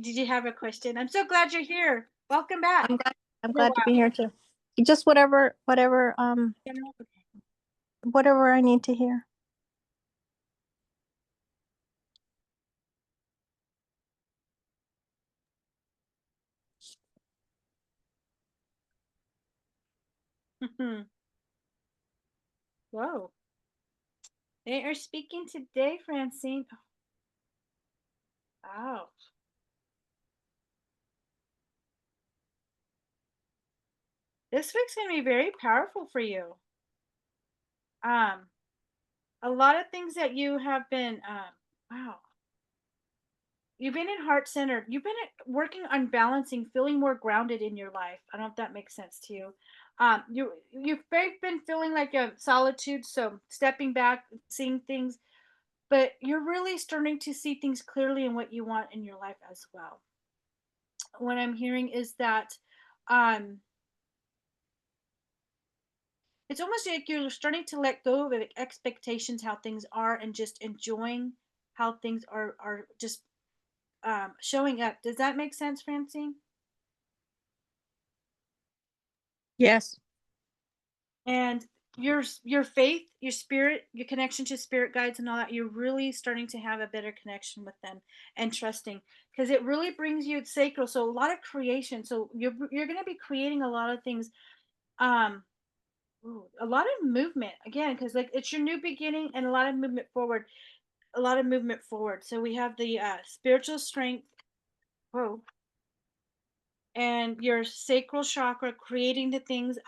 did you have a question? I'm so glad you're here. Welcome back. I'm glad to be here too. Just whatever I need to hear. Whoa. They are speaking today, Francine. Wow. This week's gonna be very powerful for you. A lot of things that you have been wow. You've been in heart centered. You've been working on balancing, feeling more grounded in your life. I don't know if that makes sense to you. You've been feeling like a solitude, so stepping back, seeing things, but you're really starting to see things clearly in what you want in your life as well. What I'm hearing is that um it's almost like you're starting to let go of expectations, how things are, and just enjoying how things are just showing up. Does that make sense, Francine? Yes. And your faith, your spirit, your connection to spirit guides and all that, you're really starting to have a better connection with them and trusting, because it really brings you sacral. So a lot of creation. So you're going to be creating a lot of things. Um, a lot of movement again, because like it's your new beginning and a lot of movement forward. A lot of movement forward. So we have the spiritual strength. Whoa. And your sacral chakra creating the things,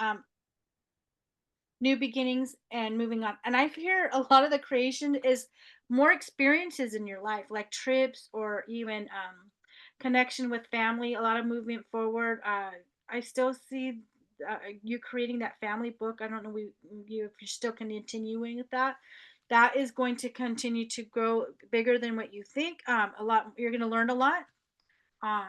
new beginnings and moving on. And I hear a lot of the creation is more experiences in your life, like trips or even connection with family, a lot of movement forward. I still see you creating that family book. I don't know you if you're still continuing with that. That is going to continue to grow bigger than what you think. A lot, you're going to learn a lot. Um,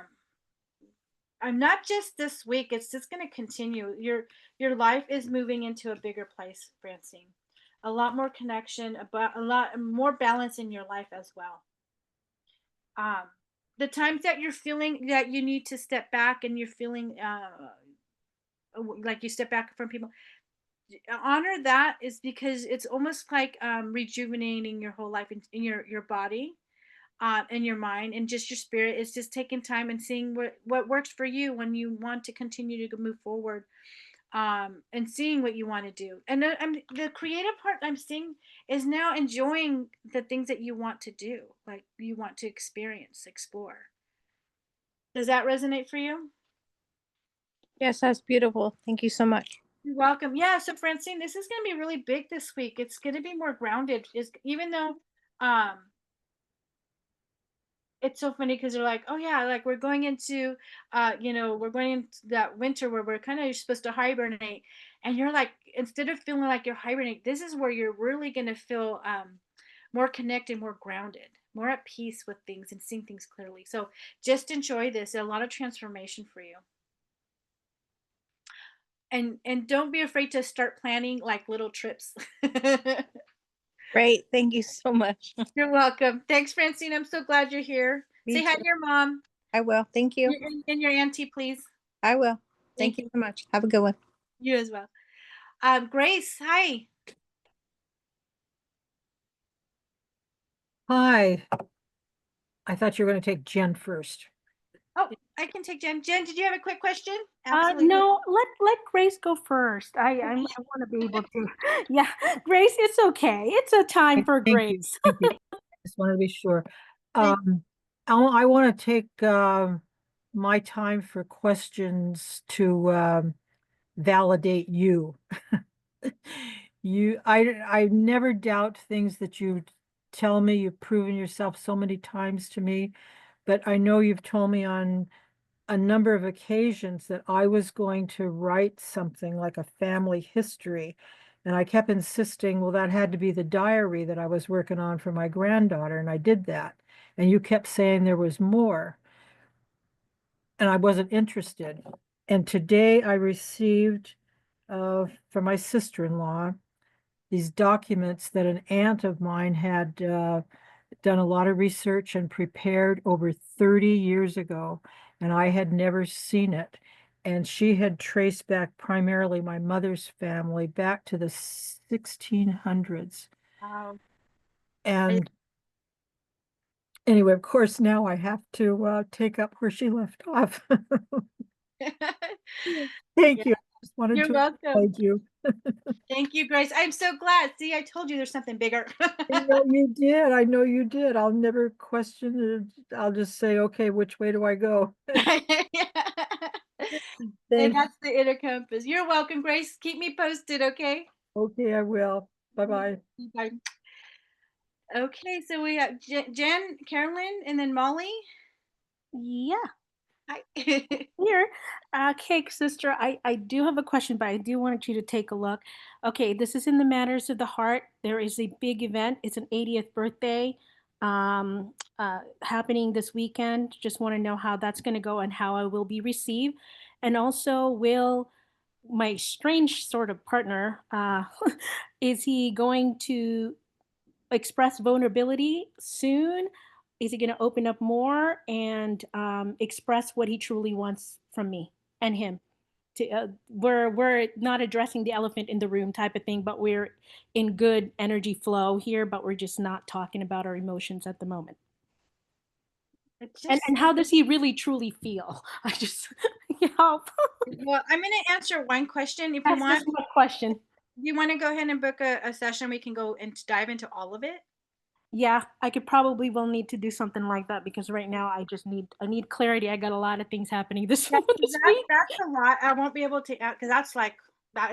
I'm not just this week. It's just going to continue. Your life is moving into a bigger place, Francine. A lot more connection, about a lot more balance in your life as well. Um, the times that you're feeling that you need to step back and you're feeling like you step back from people, honor that, is because it's almost like rejuvenating your whole life in your body, in your mind and just your spirit. Is just taking time and seeing what works for you when you want to continue to move forward, and seeing what you want to do. And the creative part I'm seeing is now enjoying the things that you want to do, like you want to experience, explore. Does that resonate for you? Yes, that's beautiful. Thank you so much. You're welcome. Yeah, so Francine, this is going to be really big this week. It's going to be more grounded, is even though um it's so funny because they're like, oh yeah, like we're going into we're going into that winter where we're kind of supposed to hibernate. And you're like, instead of feeling like you're hibernating, this is where you're really going to feel more connected, more grounded, more at peace with things and seeing things clearly. So just enjoy this. A lot of transformation for you. And don't be afraid to start planning like little trips. Great. Thank you so much. You're welcome. Thanks, Francine. I'm so glad you're here. Me Say hi too. to your mom. I will. Thank you. And your auntie, please. I will. Thank Thank you so much. Have a good one. You as well. Grace, hi. Hi. I thought you were going to take Jen first. Oh, I can take Jen. Jen, did you have a quick question? Absolutely. No, let Grace go first. I want to be able to. Yeah, Grace, it's okay. It's a time for Thank Grace. you. Thank you. Just wanted to be sure. I want to take my time for questions to validate you. I never doubt things that you tell me. You've proven yourself so many times to me, but I know you've told me on a number of occasions that I was going to write something like a family history. And I kept insisting, well, that had to be the diary that I was working on for my granddaughter. And I did that. And you kept saying there was more. And I wasn't interested. And today I received from my sister-in-law these documents that an aunt of mine had done a lot of research and prepared over 30 years ago, and I had never seen it. And she had traced back primarily my mother's family back to the 1600s. Wow. And anyway, of course, now I have to take up where she left off. Thank you. I just wanted You're to welcome. thank you. Thank you, Grace. I'm so glad. See, I told you there's something bigger. I know you did. I know you did. I'll never question it. I'll just say, okay, which way do I go? And that's the inner compass. You're welcome, Grace. Keep me posted, okay? Okay, I will. Bye-bye. Bye. Okay, so we have Jen, Carolyn, and then Molly. Yeah. Hi. Here, Cake Sister, I do have a question, but I do want you to take a look. Okay, this is in the Matters of the Heart. There is a big event. It's an 80th birthday happening this weekend. Just want to know how that's going to go and how I will be received. And also, will my strange sort of partner, is he going to express vulnerability soon? Is he going to open up more and express what he truly wants from me and him? We're not addressing the elephant in the room type of thing, but we're in good energy flow here, but we're just not talking about our emotions at the moment. And how does he really truly feel? I just help. Well, I'm going to answer one question. If you That's want, just my question. You want to go ahead and book a session? We can go and dive into all of it. Yeah, I could probably will need to do something like that because right now I need clarity. I got a lot of things happening this week. That's a lot. I won't be able to because that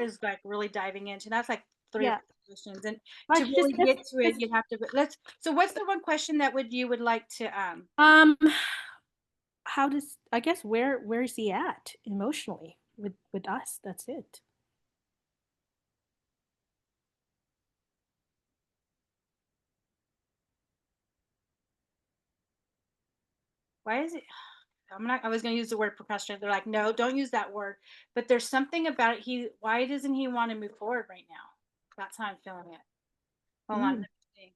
is like really diving into. That's like three questions, and to really get to it, you have to. So, what's the one question that you would like to how does I guess where is he at emotionally with us? That's it. Why is it? I was going to use the word procrastinate. They're like, no, don't use that word. But there's something about it. Why doesn't he want to move forward right now? That's how I'm feeling it. Hold on. Let me see.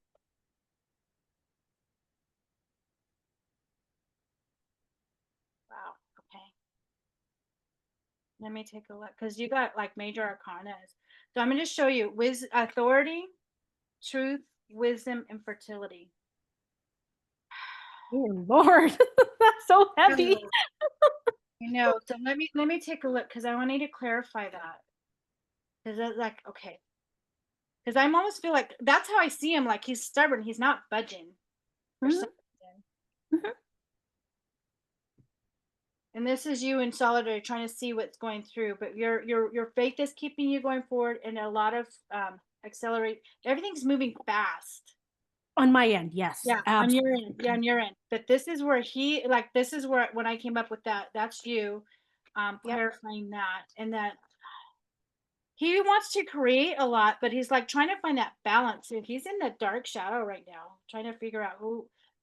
Wow. Okay. Let me take a look because you got like major arcanas. So I'm going to show you authority, truth, wisdom, and fertility. Oh Lord, that's so heavy. You know, so let me take a look because I want you to clarify that. Because that's like, okay. Because I almost feel like that's how I see him. Like he's stubborn. He's not budging for some reason. And this is you in solidarity trying to see what's going through. But your faith is keeping you going forward, and a lot of accelerate. Everything's moving fast. On my end, yes. Yeah, absolutely. on your end. Yeah, on your end. But this is where this is where when I came up with that's you clarifying that, and that he wants to create a lot, but he's like trying to find that balance. And he's in the dark shadow right now, trying to figure out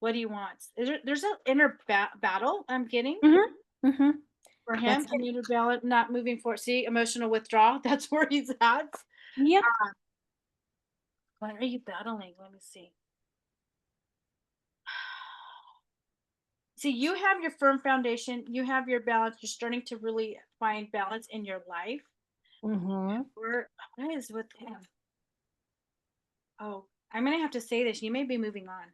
what he wants. There's an inner battle I'm getting for him, That's an inner battle, not moving forward. See, emotional withdrawal. That's where he's at. Yep. What are you battling? Let me see. See, you have your firm foundation. You have your balance. You're starting to really find balance in your life. What is with him? Oh, I'm gonna have to say this. You may be moving on.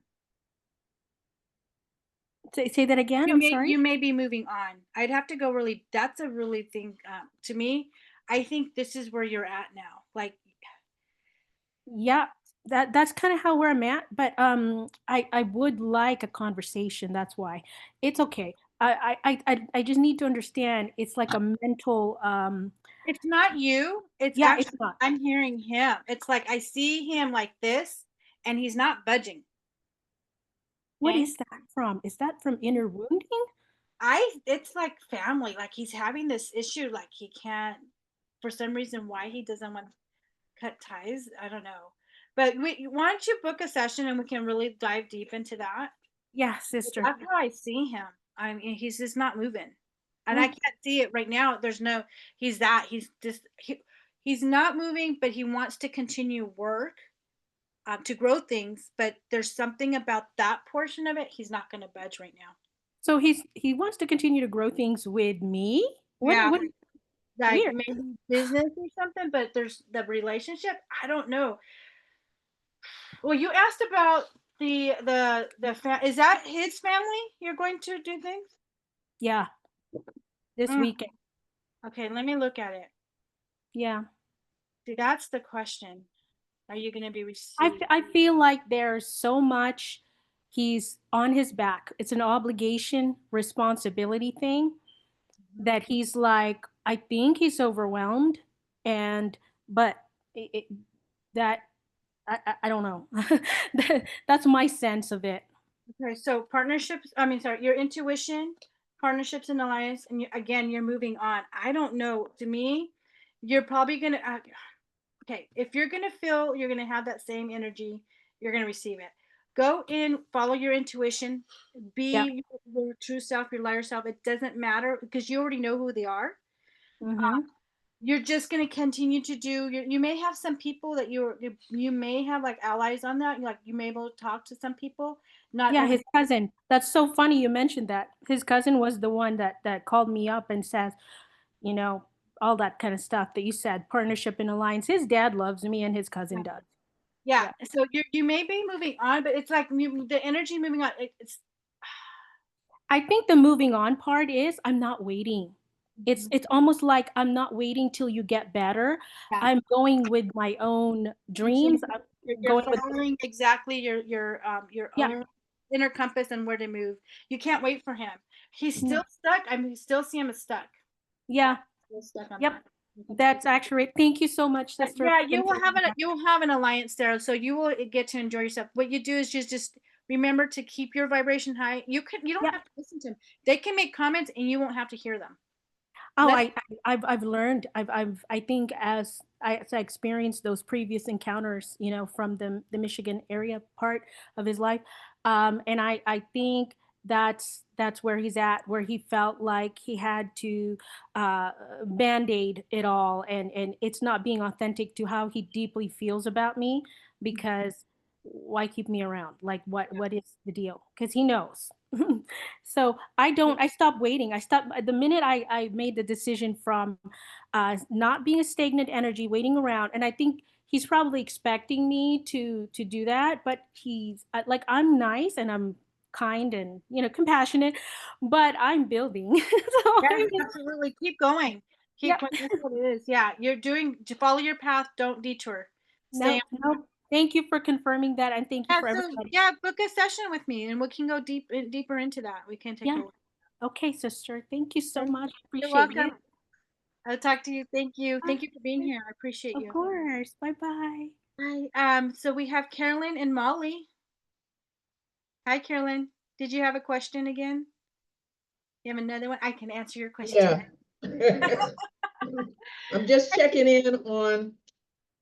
Say that again. I'm sorry. You may be moving on. I'd have to go really. That's a really thing to me. I think this is where you're at now. Like, Yeah, that's kind of how where I'm at. But I would like a conversation. That's why. It's okay. I just need to understand. It's like a mental. it's not you. It's Yeah, it's actually not. I'm hearing him. It's like I see him like this, and he's not budging. What Okay? is that from? Is that from inner wounding? It's like family. Like he's having this issue. Like he can't, for some reason, why he doesn't want to cut ties. I don't know. But why don't you book a session and we can really dive deep into that? Yeah, sister. That's how I see him. I mean, he's just not moving, and I Mm. can't see it right now. There's no. He's that. He's just. He's not moving, but he wants to continue work, to grow things. But there's something about that portion of it. He's not going to budge right now. So he wants to continue to grow things with me. Yeah, What like weird. maybe business or something. But there's the relationship. I don't know. Well, you asked about is that his family? You're going to do things? Yeah, this weekend. Okay, let me look at it. Yeah. See, that's the question. Are you going to be received? I feel like there's so much he's on his back. It's an obligation, responsibility thing that he's like, I think he's overwhelmed, but that I don't know. That's my sense of it. Okay, so partnerships, I mean, sorry, your intuition, partnerships and alliance, and again, you're moving on. I don't know. To me, you're probably going to, okay, if you're going to feel you're going to have that same energy, you're going to receive it. Go in, follow your intuition, be your true self, your lighter self. It doesn't matter because you already know who they are. You're just going to continue to do. You may have some people that you may have like allies on that. Like you may be able to talk to some people. Not Yeah, his cousin. That's so funny you mentioned that. His cousin was the one that called me up and says, you know, all that kind of stuff that you said, partnership and alliance. His dad loves me and his cousin does. Yeah. So you may be moving on, but it's like the energy moving on. It's. I think the moving on part is I'm not waiting. It's almost like I'm not waiting till you get better. Yeah. I'm going with my own dreams. I'm You're going with following exactly your own inner compass and where to move. You can't wait for him. He's still stuck. I mean, you still see him as stuck. Yeah. Still stuck on Yep. that. That's accurate. Thank you so much, sister. Yeah, you will have an alliance there, so you will get to enjoy yourself. What you do is just remember to keep your vibration high. You don't have to listen to them. They can make comments and you won't have to hear them. Oh, I've learned. I think as I experienced those previous encounters, you know, from the Michigan area part of his life, and I think that's where he's at, where he felt like he had to band-aid it all, and it's not being authentic to how he deeply feels about me, because why keep me around? Like what is the deal? Because he knows. So I stopped waiting. I stopped the minute I made the decision from not being a stagnant energy, waiting around. And I think he's probably expecting me to do that, but he's like, I'm nice and I'm kind and, you know, compassionate, but I'm building. So Yeah, absolutely. Keep going. Keep Yep. that's what it is. Yeah, you're doing to follow your path. Don't detour. Stay. No. Thank you for confirming that, and thank you for So everybody. yeah, book a session with me, and we can go deeper into that. We can take a look. Okay, sister. Thank you so much. You're Appreciate welcome. I'll talk to you. Thank you. Thank you for being Bye. here. I appreciate you. Of course. Bye-bye. Hi. So we have Carolyn and Molly. Hi, Carolyn. Did you have a question again? You have another one? I can answer your question. Yeah. I'm just checking in on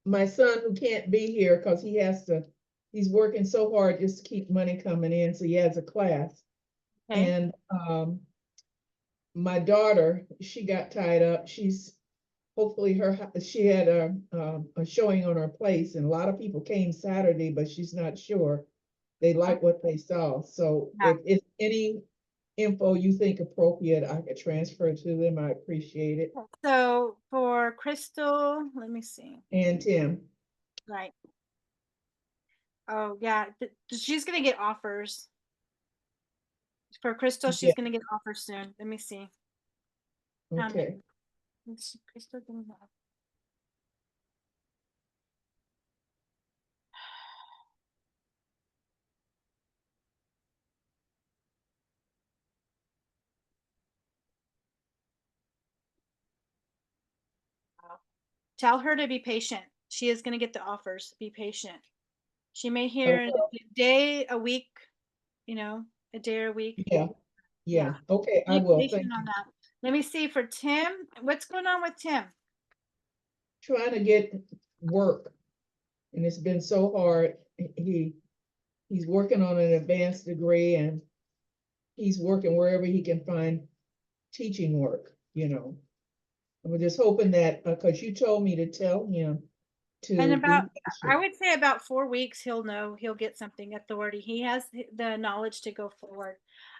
my son who can't be here because he's working so hard just to keep money coming in. So he has a class. Okay. And my daughter, she got tied up. She's hopefully she had a showing on her place, and a lot of people came Saturday, but she's not sure. They like what they saw. So if any info you think appropriate, I could transfer to them. I appreciate it. So for Crystal, let me see. And Tim. Right. Oh yeah, she's gonna get offers. For Crystal, she's gonna get offers soon. Let me see. Okay. Let's see, Crystal gonna have. Tell her to be patient. She is going to get the offers. Be patient. She may hear in a day, a week, a day or a week. Yeah. Okay, I Be will. patient Thank on you. that. Let me see for Tim. What's going on with Tim? Trying to get work, and it's been so hard. He's working on an advanced degree, and he's working wherever he can find teaching work, And we're just hoping that, because you told me to tell him And to about, be I patient. would say about 4 weeks, he'll get something authority. He has the knowledge to go forward.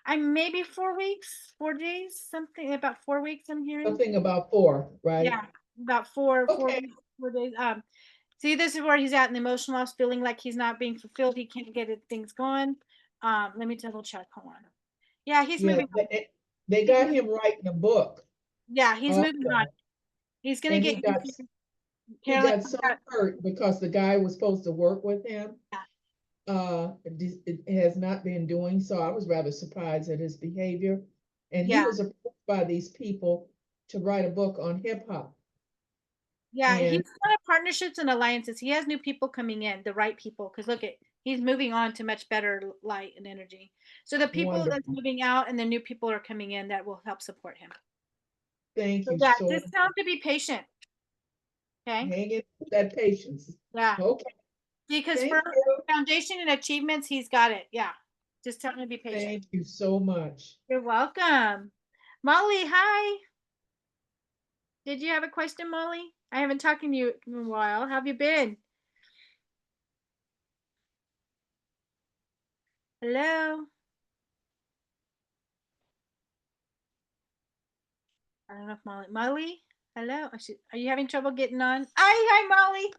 Maybe 4 weeks, 4 days, something about 4 weeks. I'm hearing Something about 4, right? Yeah, about four Okay. weeks, 4 days. See, this is where he's at in the emotional loss, feeling like he's not being fulfilled. He can't get things going. Let me double check. Hold on. Yeah, he's Yeah, moving on. they got him writing a book. Yeah, he's moving on. Also, He's gonna and get he Carolyn. got so hurt because the guy was supposed to work with him. Yeah. It has not been doing so. I was rather surprised at his behavior. And he Yeah. was approached by these people to write a book on hip hop. Yeah, And he's got partnerships and alliances. He has new people coming in, the right people. Because look he's moving on to much better light and energy. So the people that's wonderful. moving out and the new people are coming in that will help support him. Thank So you yeah, so just tell him to be patient. Okay. Hang in with that patience. Yeah. Okay. Because Thank for you. foundation and achievements, he's got it. Yeah. Just tell him to be patient. Thank you so much. You're welcome. Molly, hi. Did you have a question, Molly? I haven't talked to you in a while. How have you been? Hello. I don't know if Molly, hello. Are you having trouble getting on? Hi, Molly.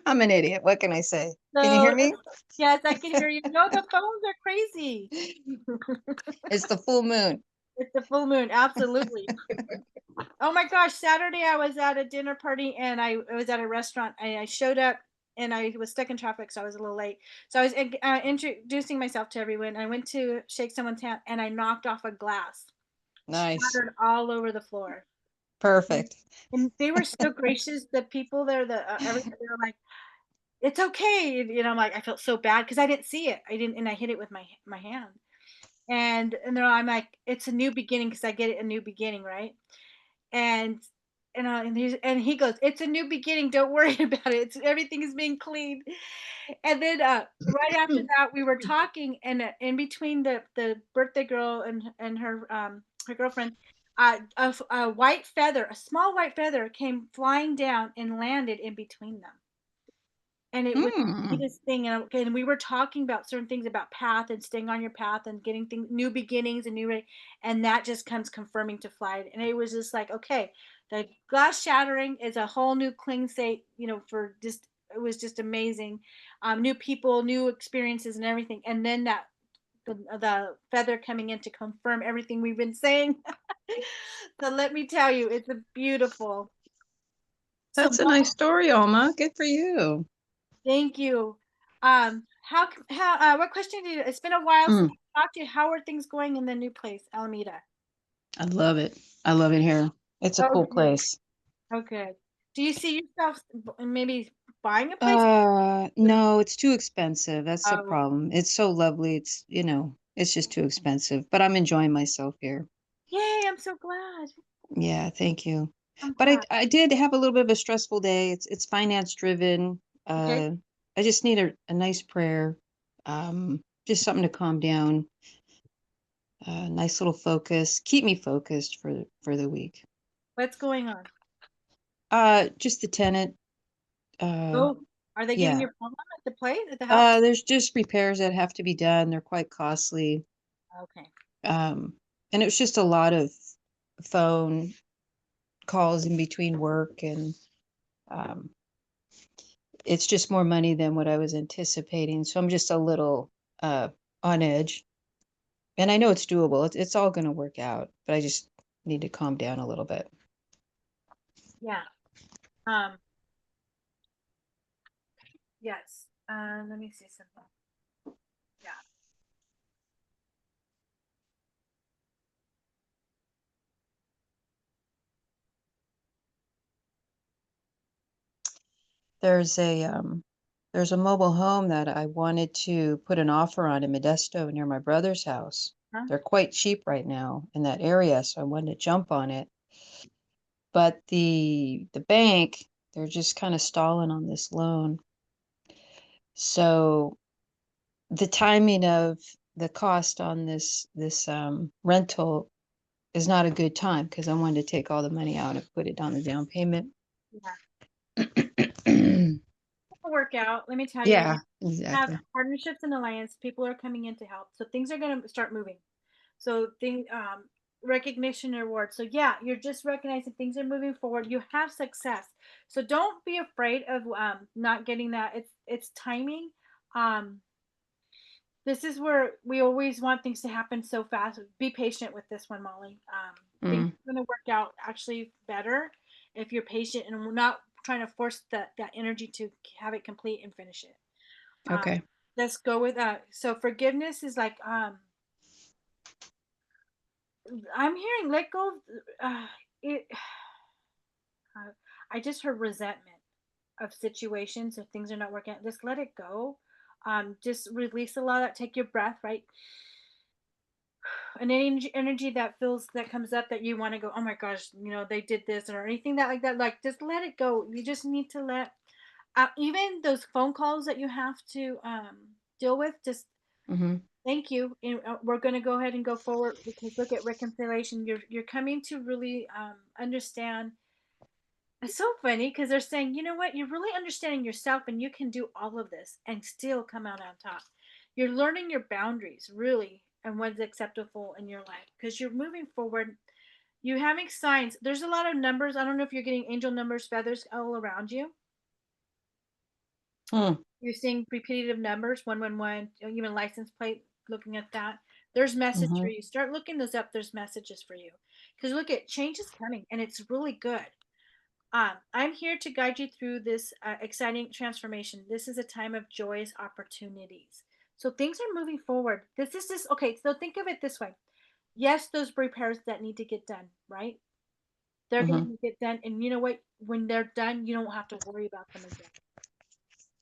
I'm an idiot. What can I say? So, Can you hear me? yes, I can hear you. No, the phones are crazy. It's the full moon. It's the full moon. Absolutely. Oh my gosh. Saturday, I was at a dinner party and I was at a restaurant. I showed up and I was stuck in traffic, so I was a little late. So I was introducing myself to everyone. I went to shake someone's hand and I knocked off a glass. Nice. Shattered all over the floor. Perfect. And they were so gracious. The people there, everybody were like, "It's okay." I'm like, I felt so bad because I didn't see it. And I hit it with my hand. And I'm like, it's a new beginning because I get it, a new beginning, right? And he goes, "It's a new beginning. Don't worry about it. Everything is being cleaned." And then right after that, we were talking, and in between the birthday girl and her girlfriend, a white feather, a small white feather, came flying down and landed in between them. And it was the neatest thing. And we were talking about certain things about path and staying on your path and getting new beginnings and and that just comes confirming to flight. And it was just like, okay, the glass shattering is a whole new clean state, for just, it was just amazing. New people, new experiences and everything. And then the feather coming in to confirm everything we've been saying. So let me tell you, it's a beautiful. That's a nice story, Alma. Good for you. Thank you. What question do you, it's been a while since I talked to you. How are things going in the new place, Alameda? I love it. I love it here. It's a cool place. Okay. Do you see yourself maybe buying a place? No, it's too expensive. That's the Oh. problem. It's so lovely. It's just too expensive, but I'm enjoying myself here. Yay, I'm so glad. Yeah, thank you. I'm But glad. I did have a little bit of a stressful day. It's finance driven. Okay. I just need a nice prayer. Just something to calm down. Nice little focus. Keep me focused for the week. What's going on? Just the tenant. Oh, are they giving Yeah. you a problem at the place, at the house? There's just repairs that have to be done. They're quite costly. Okay. And it was just a lot of phone calls in between work, and um, it's just more money than what I was anticipating. So I'm just a little on edge. And I know it's doable. It's all going to work out, but I just need to calm down a little bit. Yeah. Yes. Let me see something. Yeah. There's a mobile home that I wanted to put an offer on in Modesto near my brother's house. Huh? They're quite cheap right now in that area, so I wanted to jump on it. But the bank, they're just kind of stalling on this loan. So the timing of the cost on this rental is not a good time because I wanted to take all the money out and put it on the down payment. Yeah. It'll work out. Let me tell you, Yeah, you have exactly. partnerships and alliance. People are coming in to help. So things are going to start moving. So recognition and reward. So yeah, you're just recognizing things are moving forward. You have success. So don't be afraid of not getting that. It's timing. Um, this is where we always want things to happen so fast. Be patient with this one, Molly. Things are going to work out actually better if you're patient and we're not trying to force that energy to have it complete and finish it. Okay. Let's go with that. So forgiveness is like I'm hearing let go of it. I just heard resentment of situations if things are not working out. Just let it go. Just release a lot of that. Take your breath, right? And any energy that feels that comes up that you want to go, oh my gosh, they did this or anything that like that, like just let it go. You just need to let even those phone calls that you have to deal with. Just Mm-hmm. thank you. And we're going to go ahead and go forward because look at reconciliation. You're coming to really understand. It's so funny because they're saying, you know what, you're really understanding yourself and you can do all of this and still come out on top. You're learning your boundaries really and what's acceptable in your life because you're moving forward. You're having signs. There's a lot of numbers. I don't know if you're getting angel numbers, feathers all around you. You're seeing repetitive numbers, 111, even license plate, looking at that. There's message for you. Start looking those up. There's messages for you. Because look at change is coming and it's really good. I'm here to guide you through this exciting transformation. This is a time of joyous opportunities. So things are moving forward. This is just okay. So think of it this way. Yes, those repairs that need to get done, right? They're going to get done. And you know what? When they're done, you don't have to worry about them again.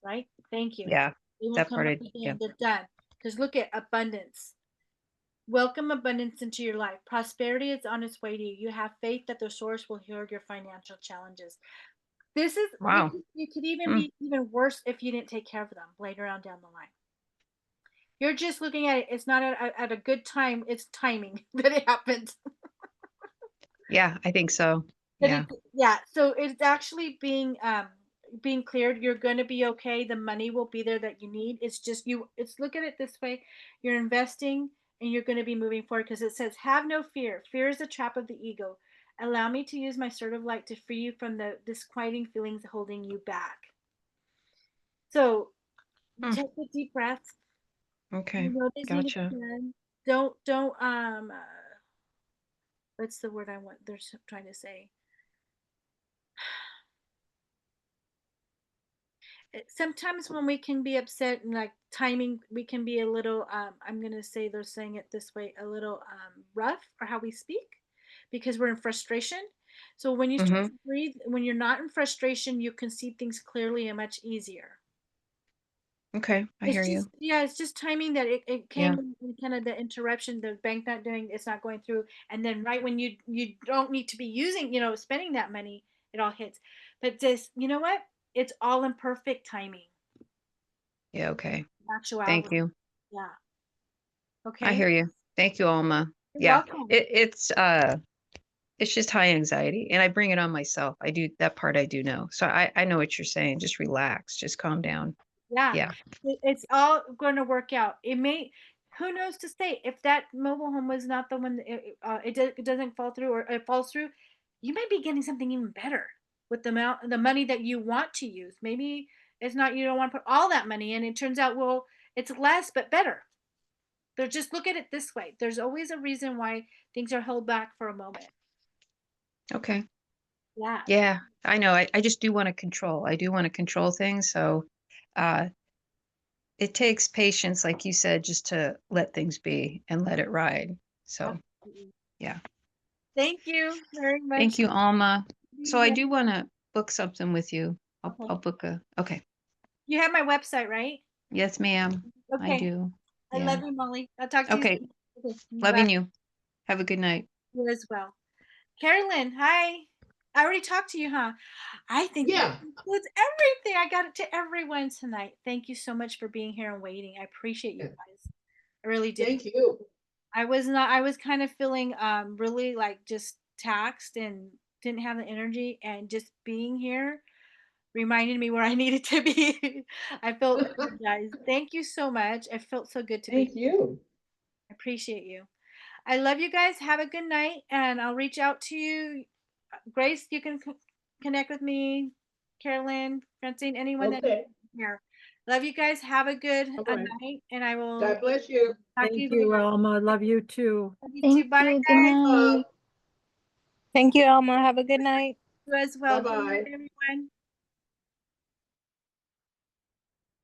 Right? Thank you. Yeah, They won't that come part. up again. They're done. Because look at abundance. Welcome abundance into your life. Prosperity is on its way to you. You have faith that the source will heal your financial challenges. This is Wow. you could even be even worse if you didn't take care of them later on down the line. You're just looking at it. It's not at a good time. It's timing that it happened. Yeah, I think so. Yeah. Yeah. So it's actually being cleared. You're going to be okay. The money will be there that you need. It's just you. It's look at it this way. You're investing and you're going to be moving forward because it says, "Have no fear. Fear is a trap of the ego. Allow me to use my assertive light to free you from the disquieting feelings holding you back." So take a deep breath. Okay. You know these need to Gotcha. be done. Don't what's the word I want they're trying to say? Sometimes when we can be upset and like timing, we can be a little I'm gonna say they're saying it this way, a little rough or how we speak because we're in frustration. So when you start to breathe, when you're not in frustration, you can see things clearly and much easier. Okay, I hear you. Yeah, it's just timing that it Yeah. came in kind of the interruption, the bank not doing, it's not going through, and then right when you don't need to be using, spending that money, it all hits. But this, you know what? It's all in perfect timing. Yeah, okay. Thank Actuality. you. Yeah. I Okay. hear you. Thank you, Alma. You're Yeah. welcome. It's just high anxiety and I bring it on myself. I do that part I do know. So I know what you're saying. Just relax, just calm down. Yeah. Yeah. It's all going to work out. It may, who knows to say, if that mobile home was not the one, it doesn't fall through, or it falls through, you might be getting something even better with the money that you want to use. Maybe it's not, you don't want to put all that money in. It turns out, well, it's less, but better. Just look at it this way. There's always a reason why things are held back for a moment. Okay. Yeah. Yeah, I know. I just do want to control. I do want to control things. So uh it takes patience, like you said, just to let things be and let it ride. So Absolutely. yeah. Thank you very Thank much. you, Alma. So I Yeah. do want to book something with you. Okay. I'll book a okay. You have my website, right? Yes, ma'am. I Okay. do. I Yeah. love you, Molly. I'll talk to you Okay. soon. Okay. Bye. Loving you. Have a good night. You as well. Carolyn, hi. I already talked to you, huh? I think that Yeah. includes everything. I got it to everyone tonight. Thank you so much for being here and waiting. I appreciate you guys. I really do. Thank you. I was kind of feeling really like just taxed and didn't have the energy, and just being here reminded me where I needed to be. I felt energized. Thank you so much. I felt so good to be Thank you. I appreciate you. I love you guys. Have a good night, and I'll reach out to you. Grace, you can connect with me. Carolyn, Francine, anyone that Okay. here. Love you guys. Have a good All right. night, and I will God bless you. talk to Thank you you, later. Alma. Love you too. Love you Thank too. Bye, you. Good guys. night. Thank you, Alma. Have a good night. You as well. Good night, Bye-bye. everyone.